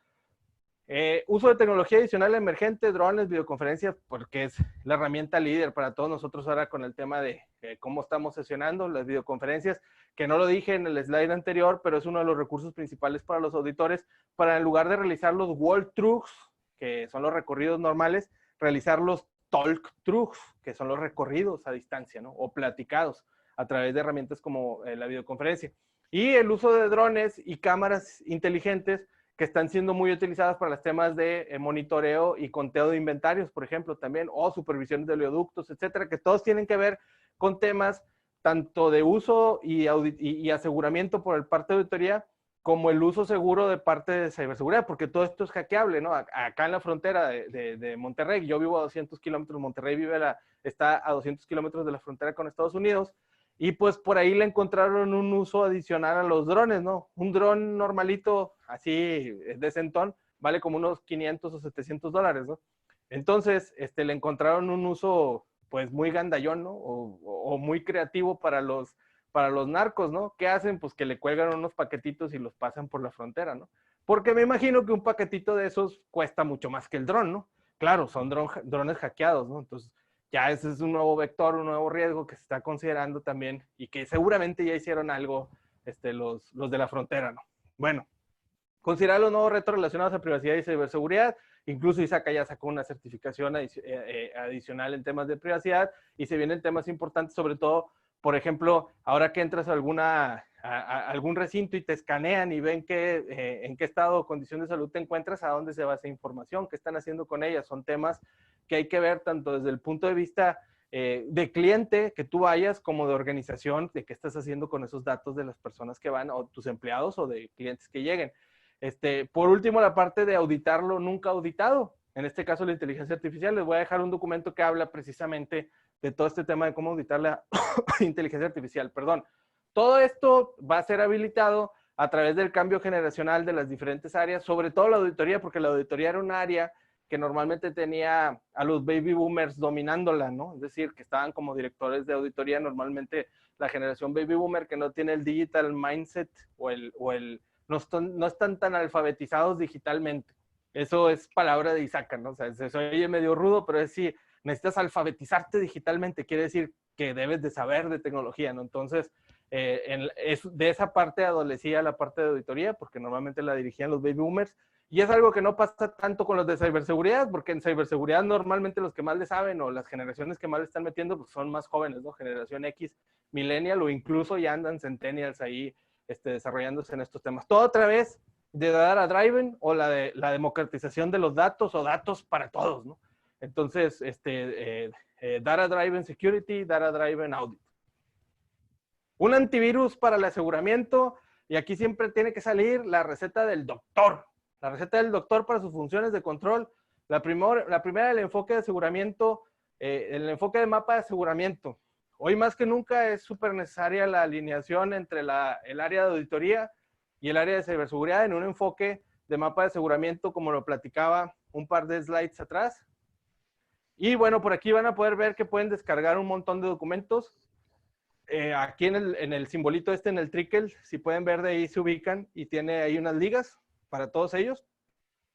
Uso de tecnología adicional emergente, drones, videoconferencias, porque es la herramienta líder para todos nosotros ahora con el tema de cómo estamos sesionando las videoconferencias, que no lo dije en el slide anterior, pero es uno de los recursos principales para los auditores, para en lugar de realizar los walkthroughs, que son los recorridos normales, realizar los talkthroughs, que son los recorridos a distancia, ¿no? O platicados a través de herramientas como la videoconferencia. Y el uso de drones y cámaras inteligentes que están siendo muy utilizadas para los temas de monitoreo y conteo de inventarios, por ejemplo, también, o supervisiones de oleoductos, etcétera, que todos tienen que ver con temas tanto de uso y aseguramiento por el parte de auditoría, como el uso seguro de parte de ciberseguridad, porque todo esto es hackeable, ¿no? Acá en la frontera de Monterrey, yo vivo a 200 kilómetros, Monterrey está a 200 kilómetros de la frontera con Estados Unidos, Y pues por ahí le encontraron un uso adicional a los drones, ¿no? Un dron normalito, así, decentón, vale como unos 500 o 700 dólares, ¿no? Entonces, le encontraron un uso, pues, muy gandallón, ¿no? O muy creativo para los narcos, ¿no? ¿Qué hacen? Pues que le cuelgan unos paquetitos y los pasan por la frontera, ¿no? Porque me imagino que un paquetito de esos cuesta mucho más que el dron, ¿no? Claro, son drones hackeados, ¿no? Entonces, ya ese es un nuevo vector, un nuevo riesgo que se está considerando también y que seguramente ya hicieron algo los de la frontera, ¿no? Bueno, considerar los nuevos retos relacionados a privacidad y ciberseguridad. Incluso ISACA ya sacó una certificación adicional en temas de privacidad y se vienen temas importantes, sobre todo, por ejemplo, ahora que entras a algún recinto y te escanean y ven en qué estado o condición de salud te encuentras, a dónde se va esa información, qué están haciendo con ella. Son temas que hay que ver tanto desde el punto de vista de cliente que tú vayas, como de organización, de qué estás haciendo con esos datos de las personas que van, o tus empleados o de clientes que lleguen. Por último, la parte de auditarlo nunca auditado. En este caso, la inteligencia artificial. Les voy a dejar un documento que habla precisamente de todo este tema de cómo auditar la inteligencia artificial. Perdón. Todo esto va a ser habilitado a través del cambio generacional de las diferentes áreas, sobre todo la auditoría, porque la auditoría era un área que normalmente tenía a los baby boomers dominándola, ¿no? Es decir, que estaban como directores de auditoría, normalmente la generación baby boomer que no tiene el digital mindset no están tan alfabetizados digitalmente. Eso es palabra de Isaac, ¿no? O sea, se oye medio rudo, pero es sí, necesitas alfabetizarte digitalmente, quiere decir que debes de saber de tecnología, ¿no? Entonces, de esa parte adolecía la parte de auditoría, porque normalmente la dirigían los baby boomers, y es algo que no pasa tanto con los de ciberseguridad, porque en ciberseguridad normalmente los que más le saben o las generaciones que más le están metiendo pues son más jóvenes, ¿no? Generación X, millennial, o incluso ya andan centennials ahí desarrollándose en estos temas. Todo a través de Data Driven o la democratización de los datos o datos para todos, ¿no? Entonces, Data Driven Security, Data Driven Audit. Un antivirus para el aseguramiento, y aquí siempre tiene que salir la receta del doctor. La receta del doctor para sus funciones de control. La primera, el enfoque de aseguramiento, el enfoque de mapa de aseguramiento. Hoy más que nunca es súper necesaria la alineación entre el área de auditoría y el área de ciberseguridad en un enfoque de mapa de aseguramiento, como lo platicaba un par de slides atrás. Y bueno, por aquí van a poder ver que pueden descargar un montón de documentos. Aquí en el simbolito en el trickle, si pueden ver, de ahí se ubican y tiene ahí unas ligas para todos ellos.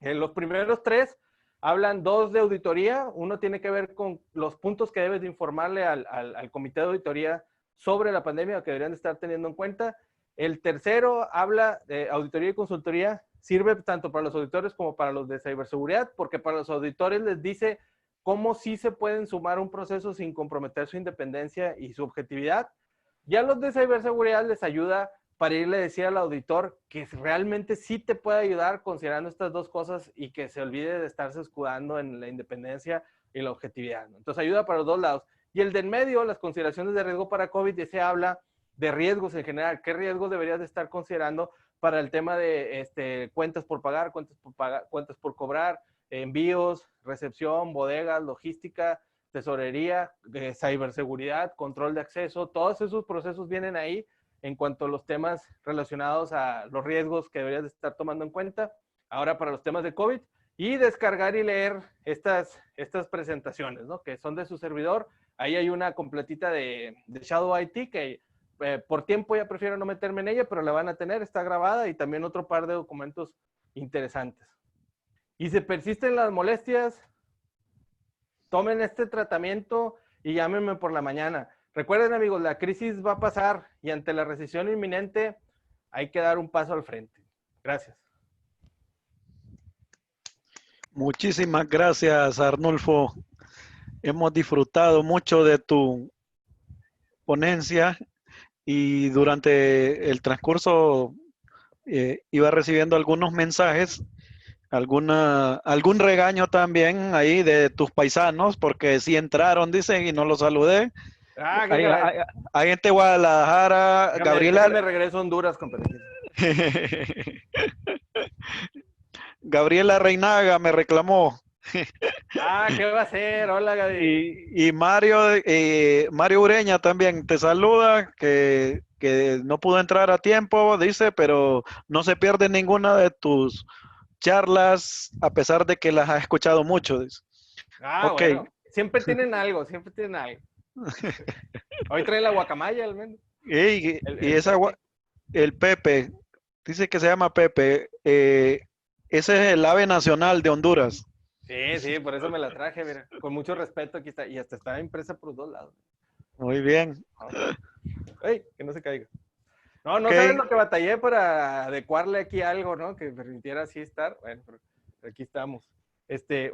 Los primeros tres hablan, dos de auditoría. Uno tiene que ver con los puntos que debes de informarle al comité de auditoría sobre la pandemia, que deberían de estar teniendo en cuenta. El tercero habla de auditoría y consultoría. Sirve tanto para los auditores como para los de ciberseguridad, porque para los auditores les dice cómo sí se pueden sumar un proceso sin comprometer su independencia y su objetividad. Ya los de ciberseguridad les ayuda para irle a decir al auditor que realmente sí te puede ayudar considerando estas dos cosas y que se olvide de estarse escudando en la independencia y la objetividad, ¿no? Entonces ayuda para los dos lados. Y el de en medio, las consideraciones de riesgo para COVID, se habla de riesgos en general. ¿Qué riesgos deberías de estar considerando para el tema de cuentas por pagar, cuentas por cobrar, envíos, recepción, bodegas, logística, tesorería, ciberseguridad, control de acceso? Todos esos procesos vienen ahí en cuanto a los temas relacionados a los riesgos que deberías de estar tomando en cuenta. Ahora para los temas de COVID, y descargar y leer estas presentaciones, ¿no? Que son de su servidor. Ahí hay una completita de Shadow IT que por tiempo ya prefiero no meterme en ella, pero la van a tener, está grabada, y también otro par de documentos interesantes. Y si persisten las molestias, tomen este tratamiento y llámenme por la mañana. Recuerden, amigos, la crisis va a pasar y ante la recesión inminente hay que dar un paso al frente. Gracias. Muchísimas gracias, Arnulfo. Hemos disfrutado mucho de tu ponencia y durante el transcurso iba recibiendo algunos mensajes, algún regaño también ahí de tus paisanos, porque sí entraron, dicen, y no los saludé. Hay gente de Guadalajara, Gabriela. Me regreso a Honduras, compañero. Gabriela Reinaga me reclamó. Ah, ¿qué va a hacer? Hola, Gaby. Y Mario Ureña también te saluda, que no pudo entrar a tiempo, dice, pero no se pierde ninguna de tus charlas, a pesar de que las ha escuchado mucho, dice. Ah, Ok. bueno. Siempre tienen algo, siempre tienen algo. Hoy trae la guacamaya, al menos. Y El Pepe. el Pepe, dice que se llama Pepe, ese es el ave nacional de Honduras. Sí, sí, por eso me la traje, mira. Con mucho respeto, aquí está. Y hasta está impresa por los dos lados. Muy bien. Ah. ¡Ey! Que no se caiga. No, Ok, no sabes lo que batallé para adecuarle aquí algo, ¿no? Que permitiera así estar. Bueno, pero aquí estamos.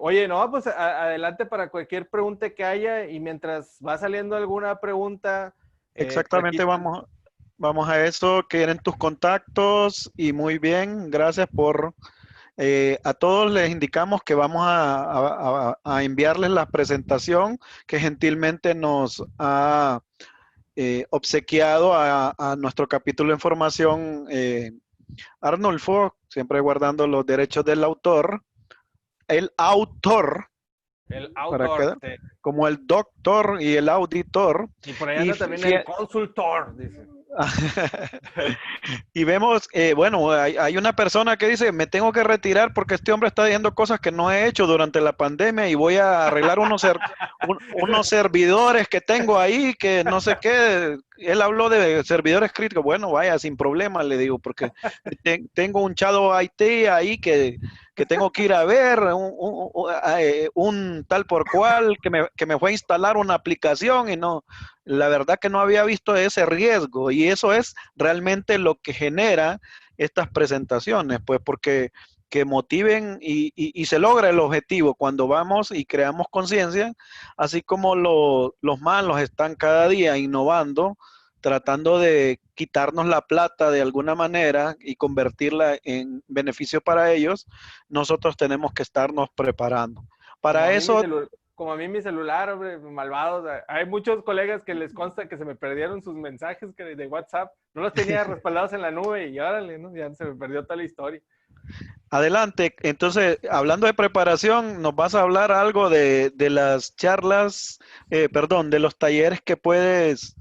Oye, no, pues adelante para cualquier pregunta que haya y mientras va saliendo alguna pregunta, por aquí exactamente está. vamos a eso. Quieren tus contactos y muy bien, gracias por... a todos les indicamos que vamos a enviarles la presentación que gentilmente nos ha obsequiado a nuestro capítulo de información Arnulfo, siempre guardando los derechos del autor. El autor, El para autor, que, sí. como el doctor y el auditor. Y por ahí Y, anda también el consultor, dice. y vemos, bueno, hay una persona que dice, me tengo que retirar porque este hombre está diciendo cosas que no he hecho durante la pandemia y voy a arreglar unos servidores que tengo ahí, que no sé qué. Él habló de servidores críticos. Bueno, vaya, sin problema, le digo, porque tengo un Shadow IT ahí que tengo que ir a ver, un tal por cual que me fue a instalar una aplicación y no, la verdad que no había visto ese riesgo y eso es realmente lo que genera estas presentaciones, pues porque que motiven y se logra el objetivo cuando vamos y creamos conciencia, así como los malos están cada día innovando, tratando de quitarnos la plata de alguna manera y convertirla en beneficio para ellos, nosotros tenemos que estarnos preparando. Como Para a mí eso, como a mí mi celular, hombre, malvados. Hay muchos colegas que les consta que se me perdieron sus mensajes de WhatsApp. No los tenía respaldados en la nube y órale, ¿no? Ya se me perdió toda la historia. adelante, entonces, hablando de preparación, nos vas a hablar algo de las charlas, perdón, de los talleres que puedes ¿Sí?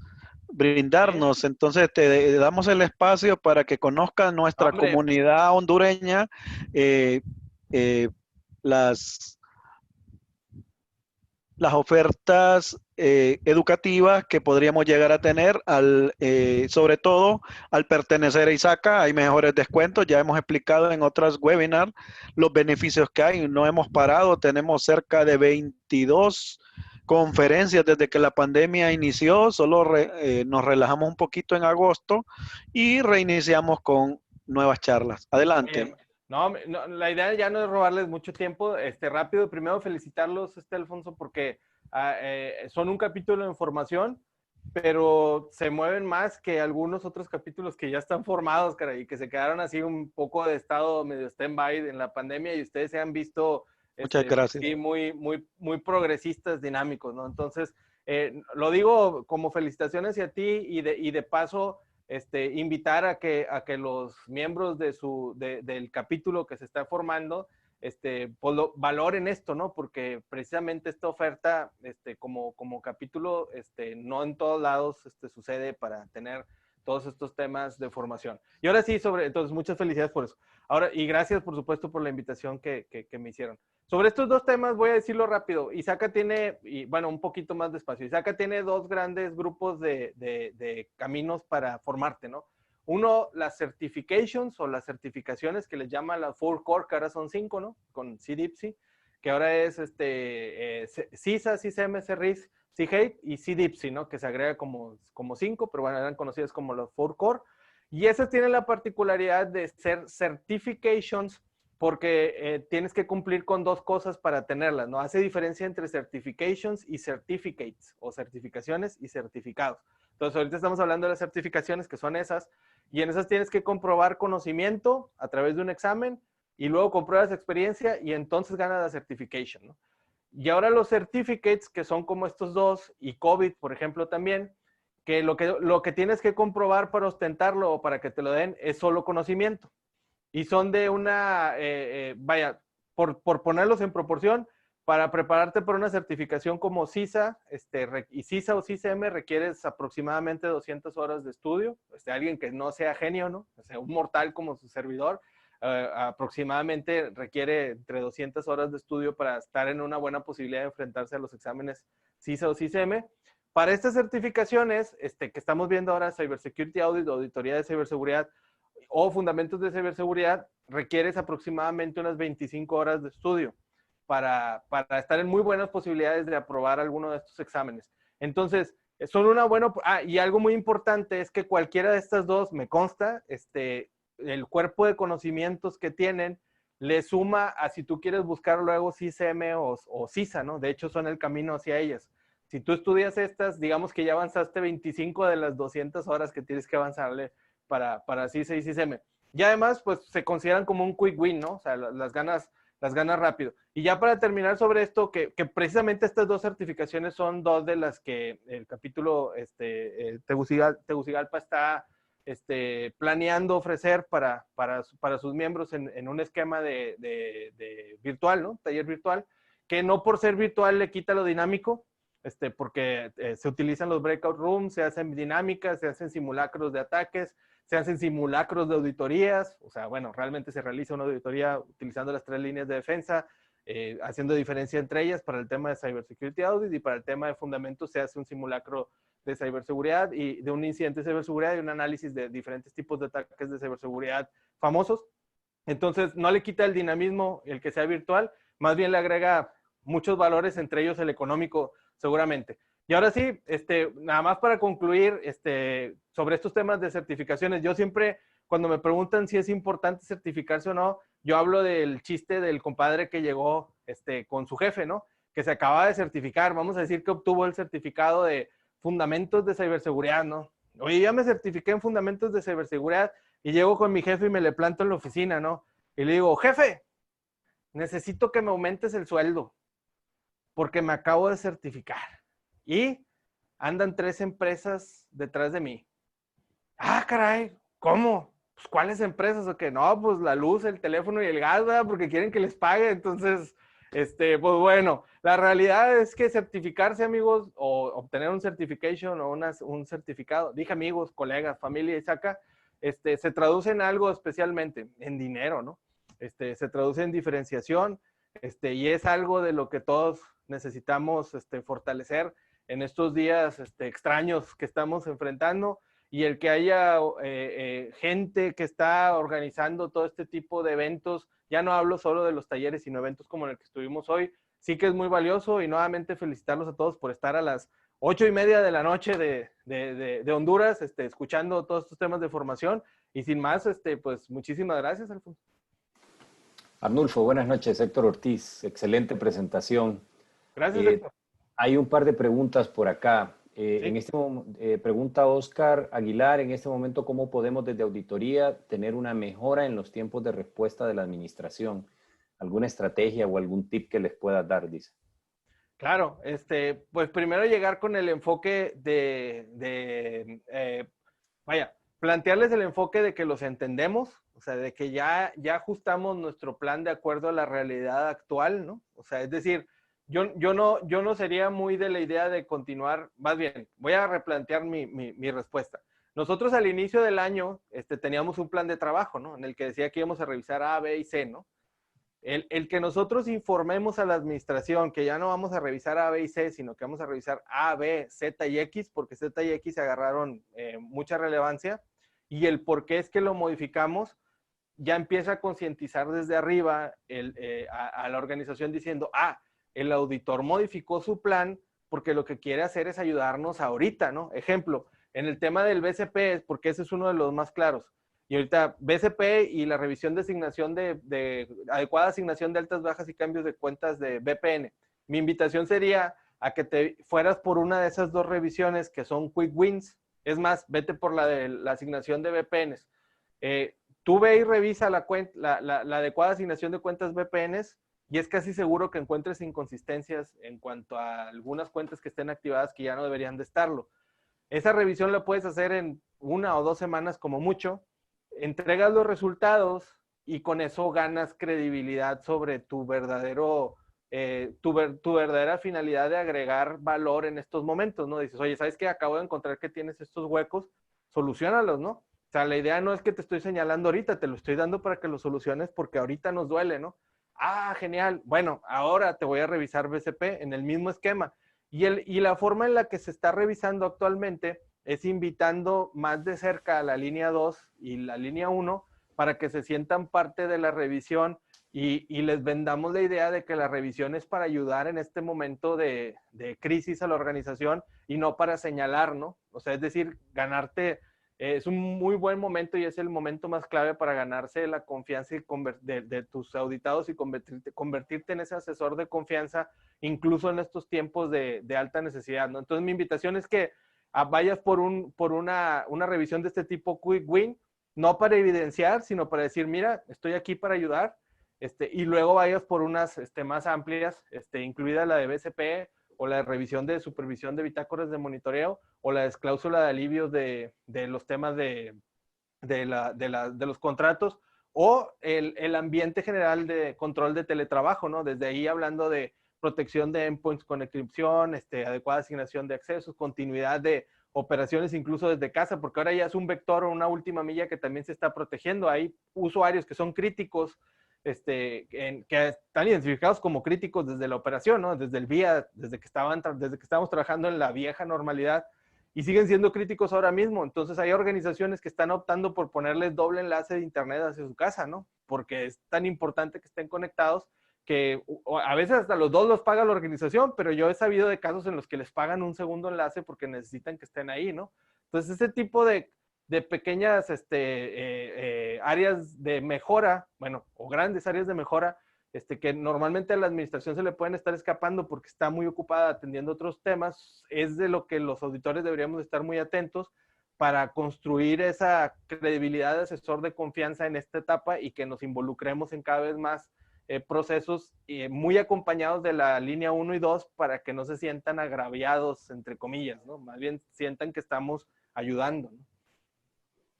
brindarnos. Entonces, te damos el espacio para que conozcan nuestra Hombre, comunidad hondureña, eh, eh, las las ofertas educativas que podríamos llegar a tener, sobre todo al pertenecer a ISACA, hay mejores descuentos, ya hemos explicado en otras webinars los beneficios que hay, no hemos parado, tenemos cerca de 22 conferencias desde que la pandemia inició, solo nos relajamos un poquito en agosto y reiniciamos con nuevas charlas. oye, Adelante. no, no, la idea ya no es robarles mucho tiempo. Rápido, primero felicitarlos, Alfonso, porque son un capítulo de información, pero se mueven más que algunos otros capítulos que ya están formados, cara, y que se quedaron así un poco de estado medio stand-by en la pandemia y ustedes se han visto, Muchas pues gracias. sí, muy progresistas, dinámicos, ¿no? Entonces, lo digo como felicitaciones hacia ti y de paso, invitar a que los miembros del capítulo que se está formando, pues valoren esto, ¿no? Porque precisamente esta oferta, como capítulo, no en todos lados sucede para tener todos estos temas de formación. Y ahora sí, entonces, muchas felicidades por eso. Ahora, y gracias, por supuesto, por la invitación que me hicieron. Sobre estos dos temas voy a decirlo rápido. ISACA tiene, y bueno, un poquito más despacio. ISACA tiene dos grandes grupos de caminos para formarte, ¿no? Uno, las certifications o las certificaciones que les llama la 4 Core, que ahora son 5, ¿no? Con CDIPSI, que ahora es CISA, CISM, CRIS, CHATE y CDIPSI, ¿no? Que se agrega como 5, pero bueno, eran conocidas como los 4 Core. Y esas tienen la particularidad de ser certifications porque tienes que cumplir con dos cosas para tenerlas, ¿no? Hace diferencia entre certifications y certificates, o certificaciones y certificados. Entonces, ahorita estamos hablando de las certificaciones, que son esas, y en esas tienes que comprobar conocimiento a través de un examen, y luego compruebas experiencia, y entonces ganas la certification, ¿no? Y ahora los certificates, que son como estos dos, y COVID, por ejemplo, también, que lo que tienes que comprobar para ostentarlo o para que te lo den es solo conocimiento. Y son de vaya, por ponerlos en proporción, para prepararte para una certificación como CISA, y CISA o CISM requieres aproximadamente 200 horas de estudio. Alguien que no sea genio, ¿no? O sea, un mortal como su servidor, aproximadamente requiere entre 200 horas de estudio para estar en una buena posibilidad de enfrentarse a los exámenes CISA o CISM. Para estas certificaciones que estamos viendo ahora, Cybersecurity Audit, Auditoría de Ciberseguridad o Fundamentos de Ciberseguridad, requieres aproximadamente unas 25 horas de estudio para estar en muy buenas posibilidades de aprobar alguno de estos exámenes. Entonces, son una buena... y algo muy importante es que cualquiera de estas dos, me consta, el cuerpo de conocimientos que tienen le suma a si tú quieres buscar luego CISM o CISA, ¿no? De hecho, son el camino hacia ellas. Si tú estudias estas, digamos que ya avanzaste 25 de las 200 horas que tienes que avanzarle para CISA y CISM. Y además, pues se consideran como un quick win, ¿no? O sea, las ganas rápido. Y ya para terminar sobre esto, que precisamente estas dos certificaciones son dos de las que el capítulo Tegucigalpa está planeando ofrecer para sus miembros en un esquema de virtual, ¿no? Taller virtual, que no por ser virtual le quita lo dinámico, porque se utilizan los breakout rooms, se hacen dinámicas, se hacen simulacros de ataques, se hacen simulacros de auditorías, o sea, bueno, realmente se realiza una auditoría utilizando las 3 líneas de defensa, haciendo diferencia entre ellas para el tema de Cybersecurity Audit, y para el tema de fundamentos se hace un simulacro de ciberseguridad y de un incidente de ciberseguridad y un análisis de diferentes tipos de ataques de ciberseguridad famosos. Entonces, no le quita el dinamismo el que sea virtual, más bien le agrega muchos valores, entre ellos el económico, seguramente. Y ahora sí, nada más para concluir sobre estos temas de certificaciones, yo siempre, cuando me preguntan si es importante certificarse o no, yo hablo del chiste del compadre que llegó con su jefe, ¿no? Que se acaba de certificar, vamos a decir que obtuvo el certificado de Fundamentos de Ciberseguridad, ¿no? Oye, ya me certifiqué en Fundamentos de Ciberseguridad y llego con mi jefe y me le planto en la oficina, ¿no? Y le digo, jefe, necesito que me aumentes el sueldo porque me acabo de certificar. Y andan 3 empresas detrás de mí. Ah, caray, ¿cómo? Pues, ¿cuáles empresas? O que no, pues la luz, el teléfono y el gas, ¿verdad? Porque quieren que les pague. Entonces, pues bueno, la realidad es que certificarse, amigos, o obtener un certification o un certificado, dije amigos, colegas, familia y saca, se traduce en algo especialmente, en dinero, ¿no? Se traduce en diferenciación, y es algo de lo que todos necesitamos fortalecer en estos días extraños que estamos enfrentando, y el que haya gente que está organizando todo este tipo de eventos, ya no hablo solo de los talleres, sino eventos como el que estuvimos hoy, sí que es muy valioso, y nuevamente felicitarlos a todos por estar a las 8:30 de la noche de Honduras, escuchando todos estos temas de formación, y sin más, pues muchísimas gracias, Alfonso. Arnulfo, buenas noches. Héctor Ortiz, excelente presentación. Gracias, Héctor. Hay un par de preguntas por acá. Sí. Pregunta Oscar Aguilar, en este momento, ¿cómo podemos desde auditoría tener una mejora en los tiempos de respuesta de la administración? ¿Alguna estrategia o algún tip que les puedas dar? Dice. Claro, pues primero llegar con el enfoque plantearles el enfoque de que los entendemos, o sea, de que ya ajustamos nuestro plan de acuerdo a la realidad actual, ¿no? O sea, es decir, yo no sería muy de la idea de continuar, más bien, voy a replantear mi respuesta. Nosotros al inicio del año teníamos un plan de trabajo, ¿no? En el que decía que íbamos a revisar A, B y C, ¿no? El que nosotros informemos a la administración que ya no vamos a revisar A, B y C, sino que vamos a revisar A, B, Z y X, porque Z y X se agarraron mucha relevancia, y el por qué es que lo modificamos, ya empieza a concientizar desde arriba a la organización diciendo, el auditor modificó su plan porque lo que quiere hacer es ayudarnos ahorita, ¿no? Ejemplo, en el tema del BCP, porque ese es uno de los más claros. Y ahorita BCP y la revisión de asignación de adecuada asignación de altas, bajas y cambios de cuentas de VPN. Mi invitación sería a que te fueras por una de esas dos revisiones que son quick wins. Es más, vete por la de la asignación de VPNs. Tú ve y revisa la adecuada asignación de cuentas VPNs y es casi seguro que encuentres inconsistencias en cuanto a algunas cuentas que estén activadas que ya no deberían de estarlo. Esa revisión la puedes hacer en 1 o 2 semanas como mucho. Entregas los resultados y con eso ganas credibilidad sobre tu verdadero tu verdadera finalidad de agregar valor en estos momentos, ¿no? Dices, oye, ¿sabes qué? Acabo de encontrar que tienes estos huecos, soluciónalos, ¿no? O sea, la idea no es que te estoy señalando ahorita, te lo estoy dando para que lo soluciones porque ahorita nos duele, ¿no? Ah, genial. Bueno, ahora te voy a revisar BCP en el mismo esquema. Y la forma en la que se está revisando actualmente es invitando más de cerca a la línea 2 y la línea 1 para que se sientan parte de la revisión y les vendamos la idea de que la revisión es para ayudar en este momento de crisis a la organización y no para señalar, ¿no? O sea, es decir, ganarte, es un muy buen momento y es el momento más clave para ganarse la confianza de tus auditados y convertirte en ese asesor de confianza, incluso en estos tiempos de alta necesidad, ¿no? Entonces, mi invitación es que vayas por una revisión de este tipo Quick Win, no para evidenciar, sino para decir, mira, estoy aquí para ayudar, y luego vayas por unas más amplias, incluida la de BCP o la de revisión de supervisión de bitácoras de monitoreo o la cláusula de alivios de los temas de los contratos o el ambiente general de control de teletrabajo, ¿no? Desde ahí hablando de protección de endpoints con encripción, adecuada asignación de accesos, continuidad de operaciones incluso desde casa, porque ahora ya es un vector o una última milla que también se está protegiendo. Hay usuarios que son críticos, que están identificados como críticos desde la operación, ¿no? Desde el vía, desde que estábamos trabajando en la vieja normalidad y siguen siendo críticos ahora mismo. Entonces hay organizaciones que están optando por ponerles doble enlace de internet hacia su casa, ¿no? Porque es tan importante que estén conectados que a veces hasta los dos los paga la organización, pero yo he sabido de casos en los que les pagan un segundo enlace porque necesitan que estén ahí, ¿no? Entonces ese tipo de pequeñas áreas de mejora, bueno, o grandes áreas de mejora, que normalmente a la administración se le pueden estar escapando porque está muy ocupada atendiendo otros temas, es de lo que los auditores deberíamos estar muy atentos para construir esa credibilidad de asesor de confianza en esta etapa y que nos involucremos en cada vez más procesos muy acompañados de la línea 1 y 2 para que no se sientan agraviados, entre comillas, ¿no? Más bien sientan que estamos ayudando, ¿no?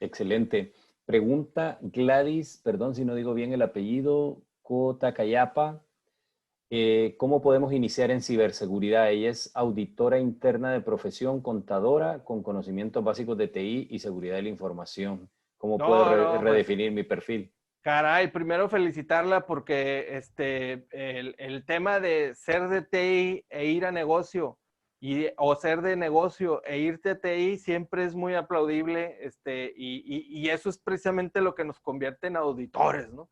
Excelente. Pregunta Gladys, perdón si no digo bien el apellido, Kotacayapa. ¿Cómo podemos iniciar en ciberseguridad? Ella es auditora interna de profesión, contadora, con conocimientos básicos de TI y seguridad de la información. ¿Cómo puedo redefinir mi perfil? Caray, primero felicitarla porque el tema de ser de TI e ir a negocio o ser de negocio e irte a TI siempre es muy aplaudible, y eso es precisamente lo que nos convierte en auditores, ¿no?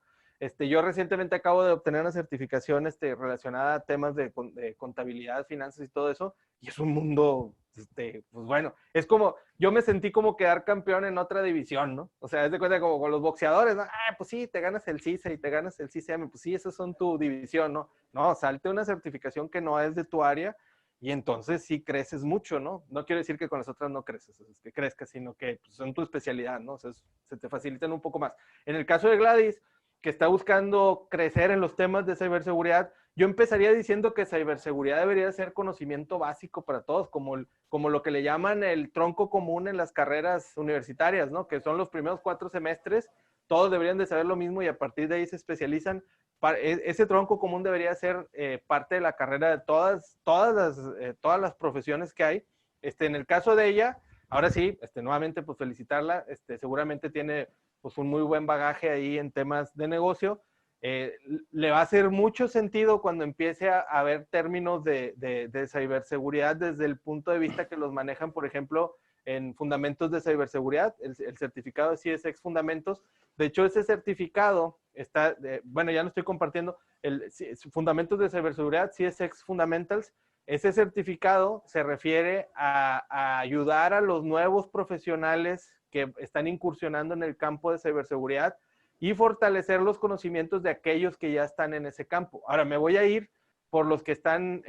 Yo recientemente acabo de obtener una certificación relacionada a temas de contabilidad, finanzas y todo eso, y es un mundo, pues bueno, es como, yo me sentí como quedar campeón en otra división, ¿no? O sea, es de cuenta como con los boxeadores, ¿no? Ah, pues sí, te ganas el CISA y te ganas el CCM, pues sí, esas son tu división, ¿no? No, salte una certificación que no es de tu área y entonces sí creces mucho, ¿no? No quiero decir que con las otras no creces, es que crezcas, sino que pues, son tu especialidad, ¿no? O sea, se te facilitan un poco más. En el caso de Gladys, que está buscando crecer en los temas de ciberseguridad, yo empezaría diciendo que ciberseguridad debería ser conocimiento básico para todos, como lo que le llaman el tronco común en las carreras universitarias, ¿no? Que son los primeros 4 semestres, todos deberían de saber lo mismo y a partir de ahí se especializan. Ese tronco común debería ser parte de la carrera de todas las profesiones que hay. En el caso de ella, ahora sí, nuevamente, pues felicitarla, seguramente tiene pues un muy buen bagaje ahí en temas de negocio. Le va a hacer mucho sentido cuando empiece a ver términos de ciberseguridad desde el punto de vista que los manejan, por ejemplo, en fundamentos de ciberseguridad, el certificado de CSX Fundamentos. De hecho, ese certificado está, bueno, ya lo estoy compartiendo, fundamentos de ciberseguridad, CSX Fundamentals. Ese certificado se refiere a ayudar a los nuevos profesionales que están incursionando en el campo de ciberseguridad y fortalecer los conocimientos de aquellos que ya están en ese campo. Ahora me voy a ir por los que están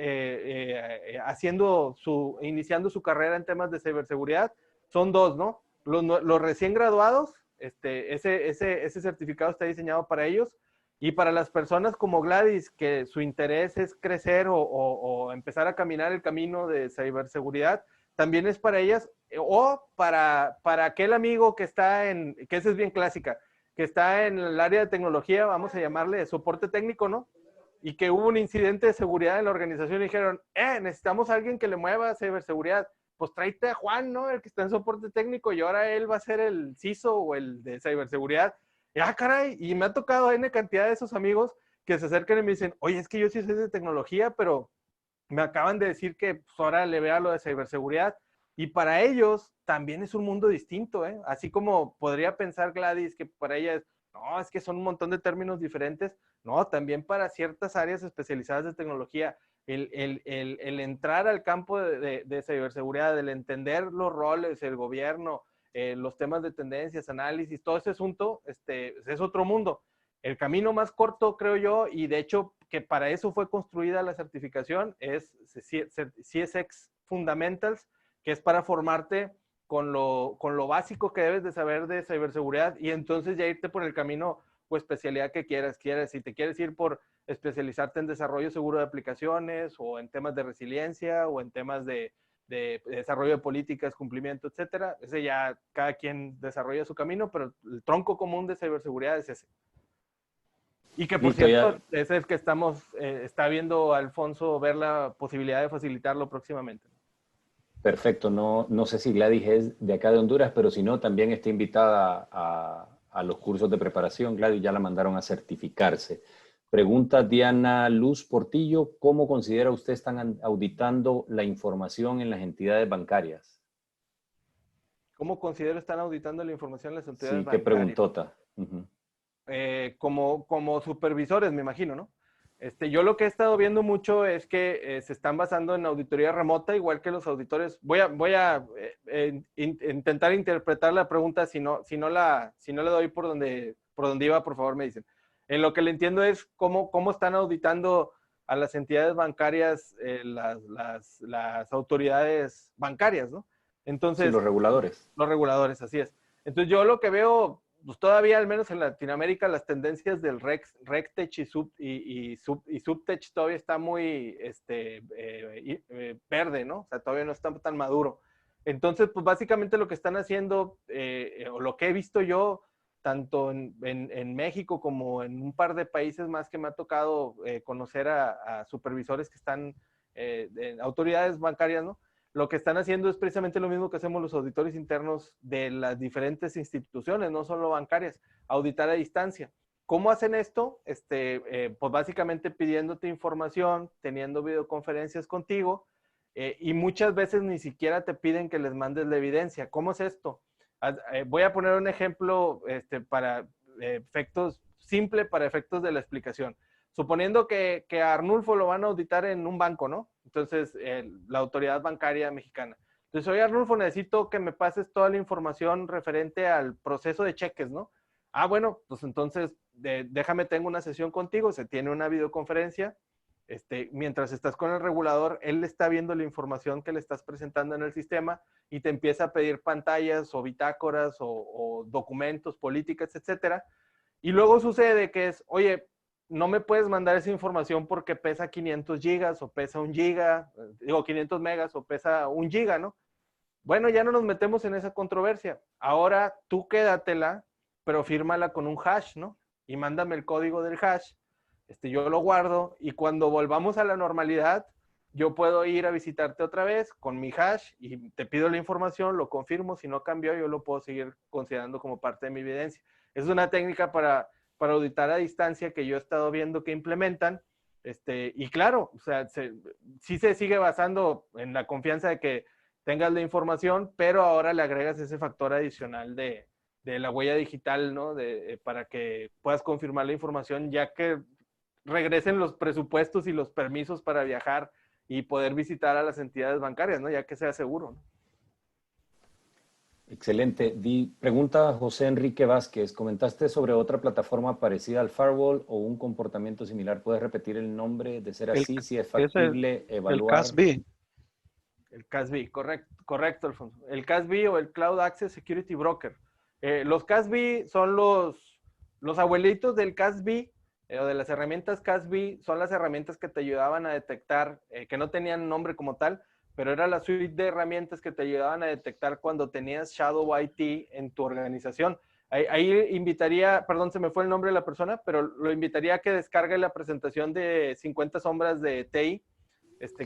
iniciando su carrera en temas de ciberseguridad. Son dos, ¿no? Los recién graduados, ese certificado está diseñado para ellos, y para las personas como Gladys, que su interés es crecer o empezar a caminar el camino de ciberseguridad, también es para ellas, o para aquel amigo que está que esa es bien clásica, que está en el área de tecnología, vamos a llamarle soporte técnico, ¿no? y que hubo un incidente de seguridad en la organización y dijeron, necesitamos a alguien que le mueva ciberseguridad. Pues tráete a Juan, ¿no? El que está en soporte técnico y ahora él va a ser el CISO o el de ciberseguridad. Y, caray, y me ha tocado N cantidad de esos amigos que se acercan y me dicen, oye, es que yo sí soy de tecnología, pero me acaban de decir que pues, ahora le vea lo de ciberseguridad. Y para ellos también es un mundo distinto, ¿eh? Así como podría pensar Gladys que para ella es, no, es que son un montón de términos diferentes. No, también para ciertas áreas especializadas de tecnología, el entrar al campo de ciberseguridad, el entender los roles, el gobierno, los temas de tendencias, análisis, todo ese asunto, es otro mundo. El camino más corto, creo yo, y de hecho que para eso fue construida la certificación, es CSX Fundamentals, que es para formarte con lo básico que debes de saber de ciberseguridad y entonces ya irte por el camino o especialidad que quieras. Si te quieres ir por especializarte en desarrollo seguro de aplicaciones o en temas de resiliencia o en temas de desarrollo de políticas, cumplimiento, etcétera. Ese ya cada quien desarrolla su camino, pero el tronco común de ciberseguridad es ese. Y que por Listo, cierto, ya. es el que está viendo Alfonso ver la posibilidad de facilitarlo próximamente. Perfecto, no sé si Gladys es de acá de Honduras, pero si no, también está invitada a los cursos de preparación. Gladys ya la mandaron a certificarse. Pregunta Diana Luz Portillo, ¿cómo considera usted están auditando la información en las entidades bancarias? ¿Cómo considero están auditando la información en las entidades Sí, qué bancarias? preguntota. Como supervisores, me imagino, ¿no? Yo lo que he estado viendo mucho es que se están basando en auditoría remota, igual que los auditores. Voy a intentar interpretar la pregunta, si no le doy por donde iba, por favor me dicen. En lo que le entiendo es cómo están auditando a las entidades bancarias, las autoridades bancarias, ¿no? Sí, Entonces, los reguladores. los reguladores, así es. Entonces yo lo que veo, pues todavía al menos en Latinoamérica, las tendencias del RegTech y Subtech todavía está muy verde, ¿no? O sea, todavía no está tan maduro. Entonces, pues básicamente lo que están haciendo, o lo que he visto yo, tanto en México como en un par de países más que me ha tocado conocer a supervisores que están en autoridades bancarias, ¿no? Lo que están haciendo es precisamente lo mismo que hacemos los auditores internos de las diferentes instituciones, no solo bancarias, auditar a distancia. ¿Cómo hacen esto? Pues básicamente pidiéndote información, teniendo videoconferencias contigo, y muchas veces ni siquiera te piden que les mandes la evidencia. ¿Cómo es esto? Voy a poner un ejemplo para efectos, simple para efectos de la explicación. Suponiendo que a Arnulfo lo van a auditar en un banco, ¿no? Entonces, la autoridad bancaria mexicana. Entonces, oye, Arnulfo, necesito que me pases toda la información referente al proceso de cheques, ¿no? Bueno, pues entonces, déjame, tengo una sesión contigo, se tiene una videoconferencia, mientras estás con el regulador, él le está viendo la información que le estás presentando en el sistema y te empieza a pedir pantallas o bitácoras o documentos, políticas, etcétera. Y luego sucede que es, oye, no me puedes mandar esa información porque pesa 500 gigas o pesa 1 giga, 500 megas o pesa 1 giga, ¿no? Bueno, ya no nos metemos en esa controversia. Ahora tú quédatela, pero fírmala con un hash, ¿no? Y mándame el código del hash. Yo lo guardo y cuando volvamos a la normalidad, yo puedo ir a visitarte otra vez con mi hash y te pido la información, lo confirmo. Si no cambió, yo lo puedo seguir considerando como parte de mi evidencia. Es una técnica para auditar a distancia que yo he estado viendo que implementan. Y claro, o sea, sí se sigue basando en la confianza de que tengas la información, pero ahora le agregas ese factor adicional de la huella digital, ¿no? Para que puedas confirmar la información, ya que regresen los presupuestos y los permisos para viajar y poder visitar a las entidades bancarias, ¿no? Ya que sea seguro, ¿no? Excelente. Pregunta José Enrique Vázquez. Comentaste sobre otra plataforma parecida al Firewall o un comportamiento similar. ¿Puedes repetir el nombre de ser así? Si es factible el evaluar. CASB. El CASB, correcto, Alfonso. El CASB o el Cloud Access Security Broker. Los CASB son los abuelitos del CASB o de las herramientas CASB, son las herramientas que te ayudaban a detectar, que no tenían nombre como tal, pero era la suite de herramientas que te ayudaban a detectar cuando tenías Shadow IT en tu organización. Ahí invitaría, perdón, se me fue el nombre de la persona, pero lo invitaría a que descargue la presentación de 50 sombras de TI.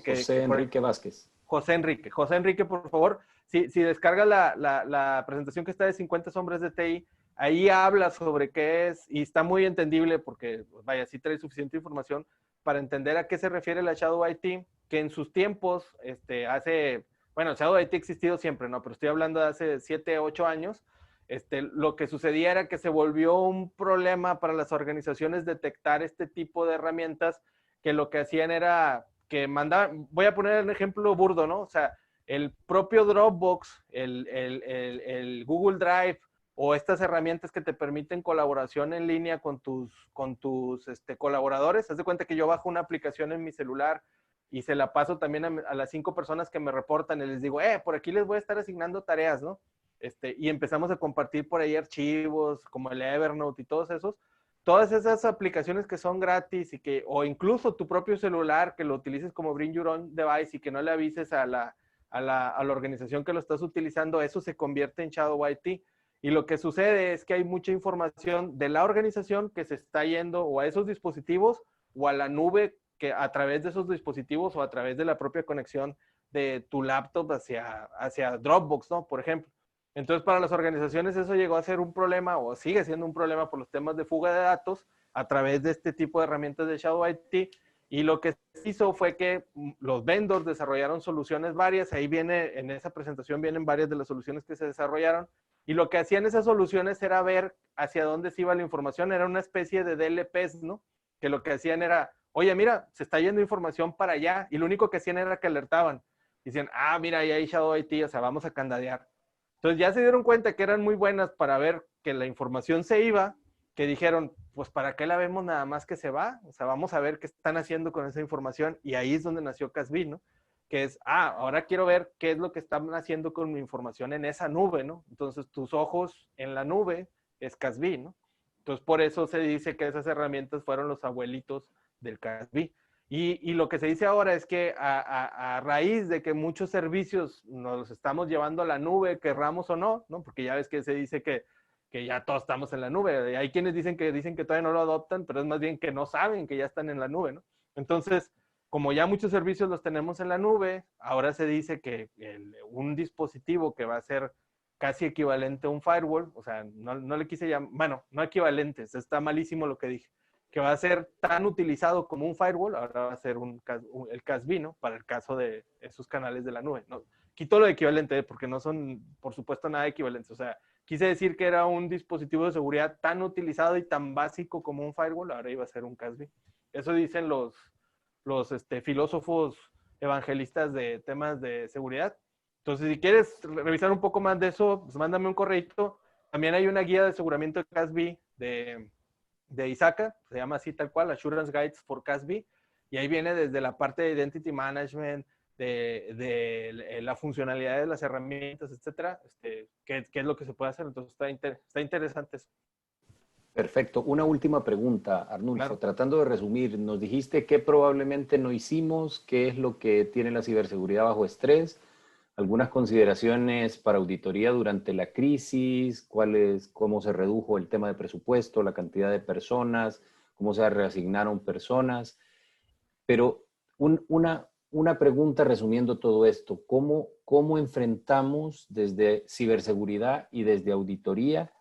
José Enrique Vázquez. José Enrique, por favor, si descarga la presentación que está de 50 sombras de TI, ahí habla sobre qué es, y está muy entendible porque, vaya, sí trae suficiente información para entender a qué se refiere la Shadow IT, que en sus tiempos, bueno, Shadow IT ha existido siempre, ¿no? Pero estoy hablando de hace 7, 8 años. Lo que sucedía era que se volvió un problema para las organizaciones detectar este tipo de herramientas, que lo que hacían era que mandaban, voy a poner un ejemplo burdo, ¿no? O sea, el propio Dropbox, el Google Drive o estas herramientas que te permiten colaboración en línea con tus colaboradores. Haz de cuenta que yo bajo una aplicación en mi celular y se la paso también a las 5 personas que me reportan y les digo, por aquí les voy a estar asignando tareas, ¿no? Y empezamos a compartir por ahí archivos como el Evernote y todos esos. Todas esas aplicaciones que son gratis o incluso tu propio celular que lo utilices como Bring Your Own Device y que no le avises a la organización que lo estás utilizando, eso se convierte en Shadow IT. Y lo que sucede es que hay mucha información de la organización que se está yendo o a esos dispositivos o a la nube, que a través de esos dispositivos o a través de la propia conexión de tu laptop hacia Dropbox, ¿no? Por ejemplo. Entonces, para las organizaciones eso llegó a ser un problema o sigue siendo un problema por los temas de fuga de datos a través de este tipo de herramientas de Shadow IT. Y lo que se hizo fue que los vendors desarrollaron soluciones varias. Ahí viene, en esa presentación vienen varias de las soluciones que se desarrollaron. Y lo que hacían esas soluciones era ver hacia dónde se iba la información. Era una especie de DLPs, ¿no? Que lo que hacían era, oye, mira, se está yendo información para allá. Y lo único que hacían era que alertaban. Dicen, mira, ahí hay Shadow IT, o sea, vamos a candadear. Entonces ya se dieron cuenta que eran muy buenas para ver que la información se iba, que dijeron, pues ¿para qué la vemos nada más que se va? O sea, vamos a ver qué están haciendo con esa información. Y ahí es donde nació Casbi, ¿no? Que es, ahora quiero ver qué es lo que están haciendo con mi información en esa nube, ¿no? Entonces tus ojos en la nube es Casbi, ¿no? Entonces por eso se dice que esas herramientas fueron los abuelitos del Casbi. Y lo que se dice ahora es que a raíz de que muchos servicios nos los estamos llevando a la nube, querramos o no, ¿no? Porque ya ves que se dice que ya todos estamos en la nube. Hay quienes dicen que todavía no lo adoptan, pero es más bien que no saben que ya están en la nube, ¿no? Entonces, como ya muchos servicios los tenemos en la nube, ahora se dice que un dispositivo que va a ser casi equivalente a un firewall, o sea, no le quise llamar, bueno, no equivalente, está malísimo lo que dije, que va a ser tan utilizado como un firewall, ahora va a ser el Casbi, ¿no? Para el caso de esos canales de la nube, ¿no? Quito lo de equivalente, porque no son, por supuesto, nada equivalentes. O sea, quise decir que era un dispositivo de seguridad tan utilizado y tan básico como un firewall, ahora iba a ser un Casbi. Eso dicen los filósofos evangelistas de temas de seguridad. Entonces, si quieres revisar un poco más de eso, pues mándame un correito. También hay una guía de aseguramiento de Casbi de ISACA, se llama así tal cual, Assurance Guides for Casbi, y ahí viene desde la parte de Identity Management, de la funcionalidad de las herramientas, etcétera, qué es lo que se puede hacer. Entonces está interesante eso. Perfecto. Una última pregunta, Arnulfo. Claro. Tratando de resumir, nos dijiste qué probablemente no hicimos, qué es lo que tiene la ciberseguridad bajo estrés, algunas consideraciones para auditoría durante la crisis, cómo se redujo el tema de presupuesto, la cantidad de personas, cómo se reasignaron personas. Pero una pregunta resumiendo todo esto, ¿cómo enfrentamos desde ciberseguridad y desde auditoría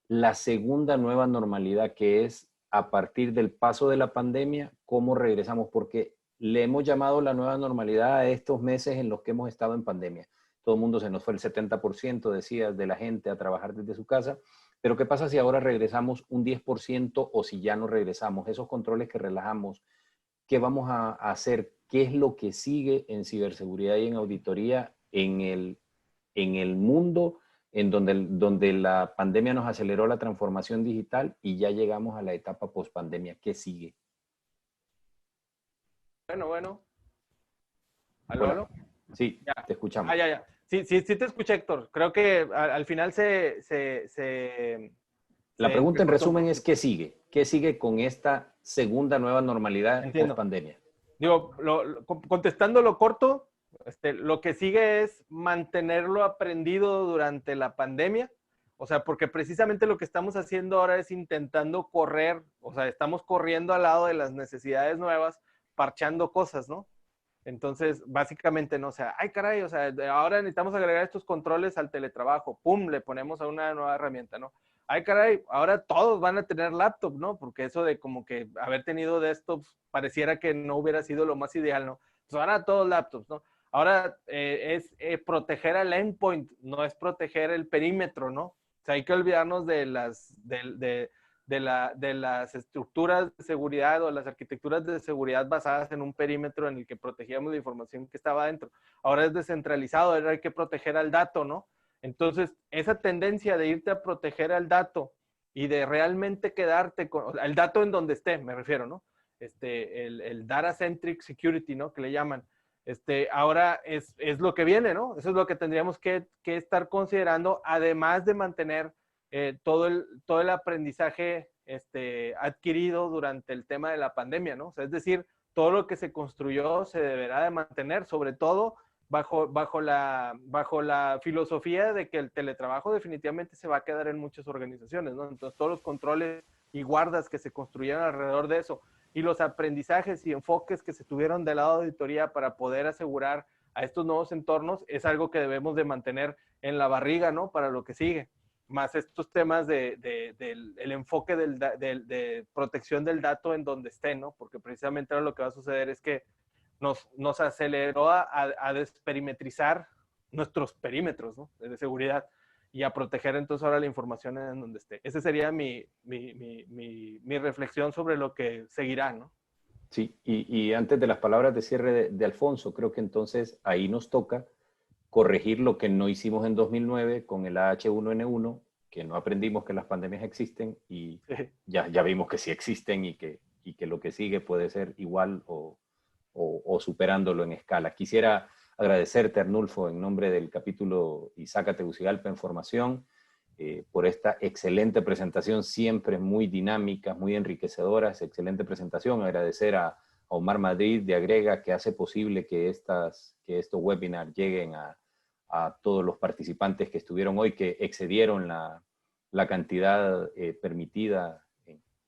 la segunda nueva normalidad, que es a partir del paso de la pandemia? ¿Cómo regresamos? Porque le hemos llamado la nueva normalidad a estos meses en los que hemos estado en pandemia. Todo el mundo se nos fue el 70%, decías, de la gente a trabajar desde su casa. Pero ¿qué pasa si ahora regresamos un 10% o si ya no regresamos? Esos controles que relajamos, ¿qué vamos a hacer? ¿Qué es lo que sigue en ciberseguridad y en auditoría en el mundo en donde la pandemia nos aceleró la transformación digital y ya llegamos a la etapa post-pandemia? ¿Qué sigue? Bueno. ¿Aló, Hola. aló? Sí, ya. Te escuchamos. Ya. Sí, te escuché, Héctor. Creo que al final La pregunta en resumen es ¿qué sigue? ¿Qué sigue con esta segunda nueva normalidad post-pandemia? Digo, contestando lo corto, lo que sigue es mantenerlo aprendido durante la pandemia. O sea, porque precisamente lo que estamos haciendo ahora es intentando correr, o sea, estamos corriendo al lado de las necesidades nuevas, parchando cosas, ¿no? Entonces, básicamente, ¿no? O sea, ay, caray, o sea, ahora necesitamos agregar estos controles al teletrabajo. ¡Pum! Le ponemos a una nueva herramienta, ¿no? Ay, caray, ahora todos van a tener laptop, ¿no? Porque eso de como que haber tenido desktops pareciera que no hubiera sido lo más ideal, ¿no? Pues ahora todos laptops, ¿no? Ahora es proteger al endpoint, no es proteger el perímetro, ¿no? O sea, hay que olvidarnos de las estructuras de seguridad o las arquitecturas de seguridad basadas en un perímetro en el que protegíamos la información que estaba dentro. Ahora es descentralizado, ahora hay que proteger al dato, ¿no? Entonces, esa tendencia de irte a proteger al dato y de realmente quedarte con el dato en donde esté, me refiero, ¿no? El Data Centric Security, ¿no? Que le llaman. Ahora es lo que viene, ¿no? Eso es lo que tendríamos que estar considerando, además de mantener todo el aprendizaje adquirido durante el tema de la pandemia, ¿no? O sea, es decir, todo lo que se construyó se deberá de mantener, sobre todo bajo la filosofía de que el teletrabajo definitivamente se va a quedar en muchas organizaciones, ¿no? Entonces, todos los controles y guardas que se construyeron alrededor de eso y los aprendizajes y enfoques que se tuvieron del lado de auditoría para poder asegurar a estos nuevos entornos es algo que debemos de mantener en la barriga, ¿no? Para lo que sigue. Más estos temas del enfoque de protección del dato en donde esté, ¿no? Porque precisamente ahora lo que va a suceder es que nos aceleró a desperimetrizar nuestros perímetros, ¿no? De seguridad y a proteger entonces ahora la información en donde esté. Esa sería mi reflexión sobre lo que seguirá, ¿no? Sí, y antes de las palabras de cierre de Alfonso, creo que entonces ahí nos toca corregir lo que no hicimos en 2009 con el H1N1, que no aprendimos que las pandemias existen y ya vimos que sí existen y que lo que sigue puede ser igual o superándolo en escala. Quisiera agradecerte, Arnulfo, en nombre del capítulo Isaaca Tegucigalpa en Formación, por esta excelente presentación, siempre muy dinámica, muy enriquecedora, excelente presentación. Agradecer a Omar Madrid de Agrega, que hace posible que estos webinars lleguen a todos los participantes que estuvieron hoy, que excedieron la cantidad permitida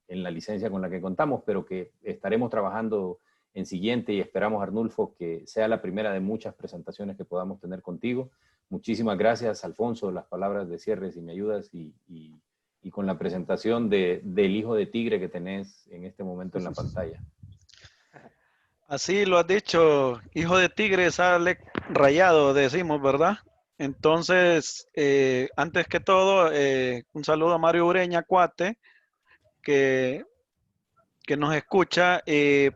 en la licencia con la que contamos, pero que estaremos trabajando en siguiente y esperamos, Arnulfo, que sea la primera de muchas presentaciones que podamos tener contigo. Muchísimas gracias, Alfonso, las palabras de cierre, si me ayudas, y con la presentación del hijo de tigre que tenés en este momento en la pantalla. Así lo has dicho, hijo de tigre sale rayado, decimos, ¿verdad? Entonces, antes que todo, un saludo a Mario Ureña, cuate, que nos escucha.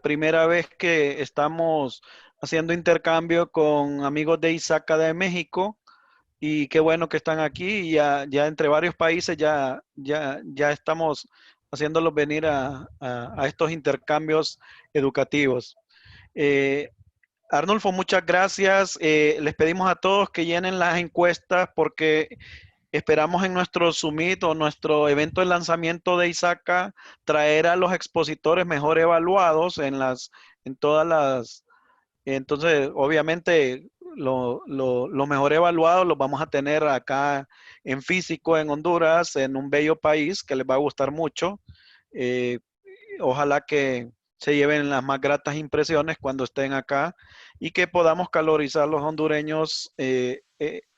Primera vez que estamos haciendo intercambio con amigos de Isaca de México y qué bueno que están aquí. Y ya entre varios países ya estamos haciéndolos venir a estos intercambios educativos. Arnulfo, muchas gracias. Les pedimos a todos que llenen las encuestas porque esperamos en nuestro Summit o nuestro evento de lanzamiento de Isaca traer a los expositores mejor evaluados en todas las. Entonces, obviamente, lo mejor evaluados los vamos a tener acá en físico en Honduras, en un bello país que les va a gustar mucho. Ojalá que se lleven las más gratas impresiones cuando estén acá y que podamos calorizar los hondureños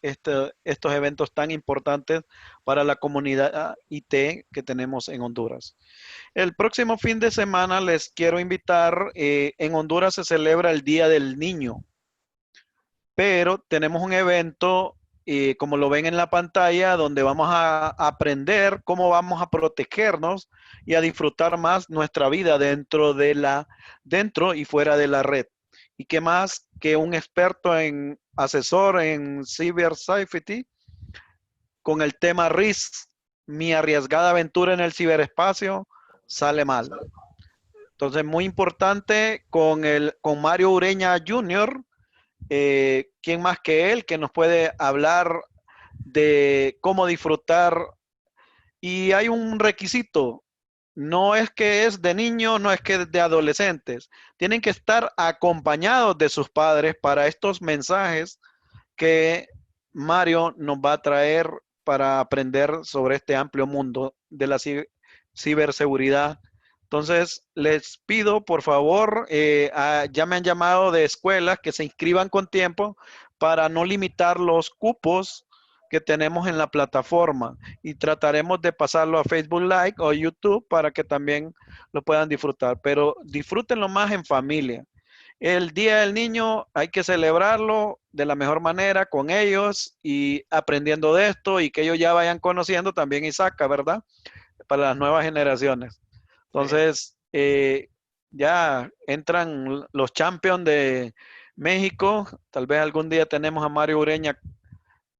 estos eventos tan importantes para la comunidad IT que tenemos en Honduras. El próximo fin de semana les quiero invitar, en Honduras se celebra el Día del Niño, pero tenemos un evento, como lo ven en la pantalla, donde vamos a aprender cómo vamos a protegernos y a disfrutar más nuestra vida dentro y fuera de la red. Y qué más que un experto asesor en Cyber Safety con el tema RISC, mi arriesgada aventura en el ciberespacio sale mal. Entonces, muy importante con Mario Ureña Jr., ¿quién más que él que nos puede hablar de cómo disfrutar? Y hay un requisito, no es que es de niños, no es que es de adolescentes, tienen que estar acompañados de sus padres para estos mensajes que Mario nos va a traer para aprender sobre este amplio mundo de la ciberseguridad. Entonces, les pido, por favor, ya me han llamado de escuelas que se inscriban con tiempo para no limitar los cupos que tenemos en la plataforma, y trataremos de pasarlo a Facebook Live o YouTube para que también lo puedan disfrutar, pero disfrútenlo más en familia. El Día del Niño hay que celebrarlo de la mejor manera con ellos y aprendiendo de esto, y que ellos ya vayan conociendo también Isaca, ¿verdad? Para las nuevas generaciones. Entonces, ya entran los champions de México. Tal vez algún día tenemos a Mario Ureña,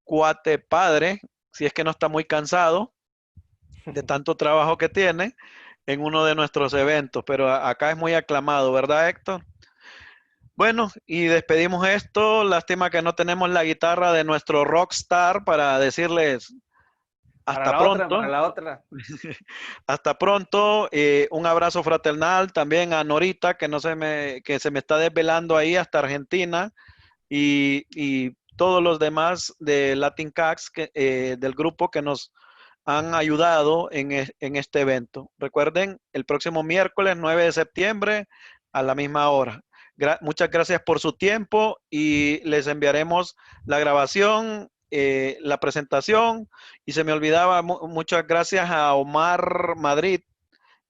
cuate padre, si es que no está muy cansado de tanto trabajo que tiene en uno de nuestros eventos, pero acá es muy aclamado, ¿verdad, Héctor? Bueno, y despedimos esto. Lástima que no tenemos la guitarra de nuestro rockstar para decirles hasta pronto. Para la otra. Hasta pronto. Un abrazo fraternal también a Norita, que se me está desvelando ahí hasta Argentina, y todos los demás de Latin Cax, del grupo, que nos han ayudado en este evento. Recuerden, el próximo miércoles 9 de septiembre a la misma hora. Muchas gracias por su tiempo, y les enviaremos la grabación, la presentación, y se me olvidaba, muchas gracias a Omar Madrid,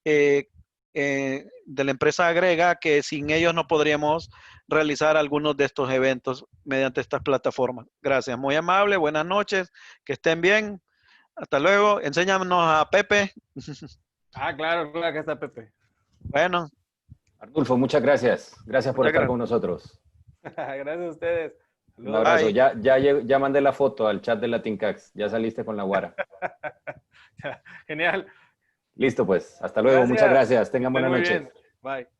de la empresa Agrega, que sin ellos no podríamos realizar algunos de estos eventos mediante estas plataformas. Gracias, muy amable, buenas noches, que estén bien, hasta luego. Enséñanos a Pepe. Claro que está Pepe. Bueno. Arnulfo, muchas gracias. Gracias por estar con nosotros. Gracias a ustedes. Saludos. Un abrazo. Ya mandé la foto al chat de Latincax. Ya saliste con la guara. Genial. Listo, pues. Hasta luego. Muchas gracias. Tengan buenas noches. Bye.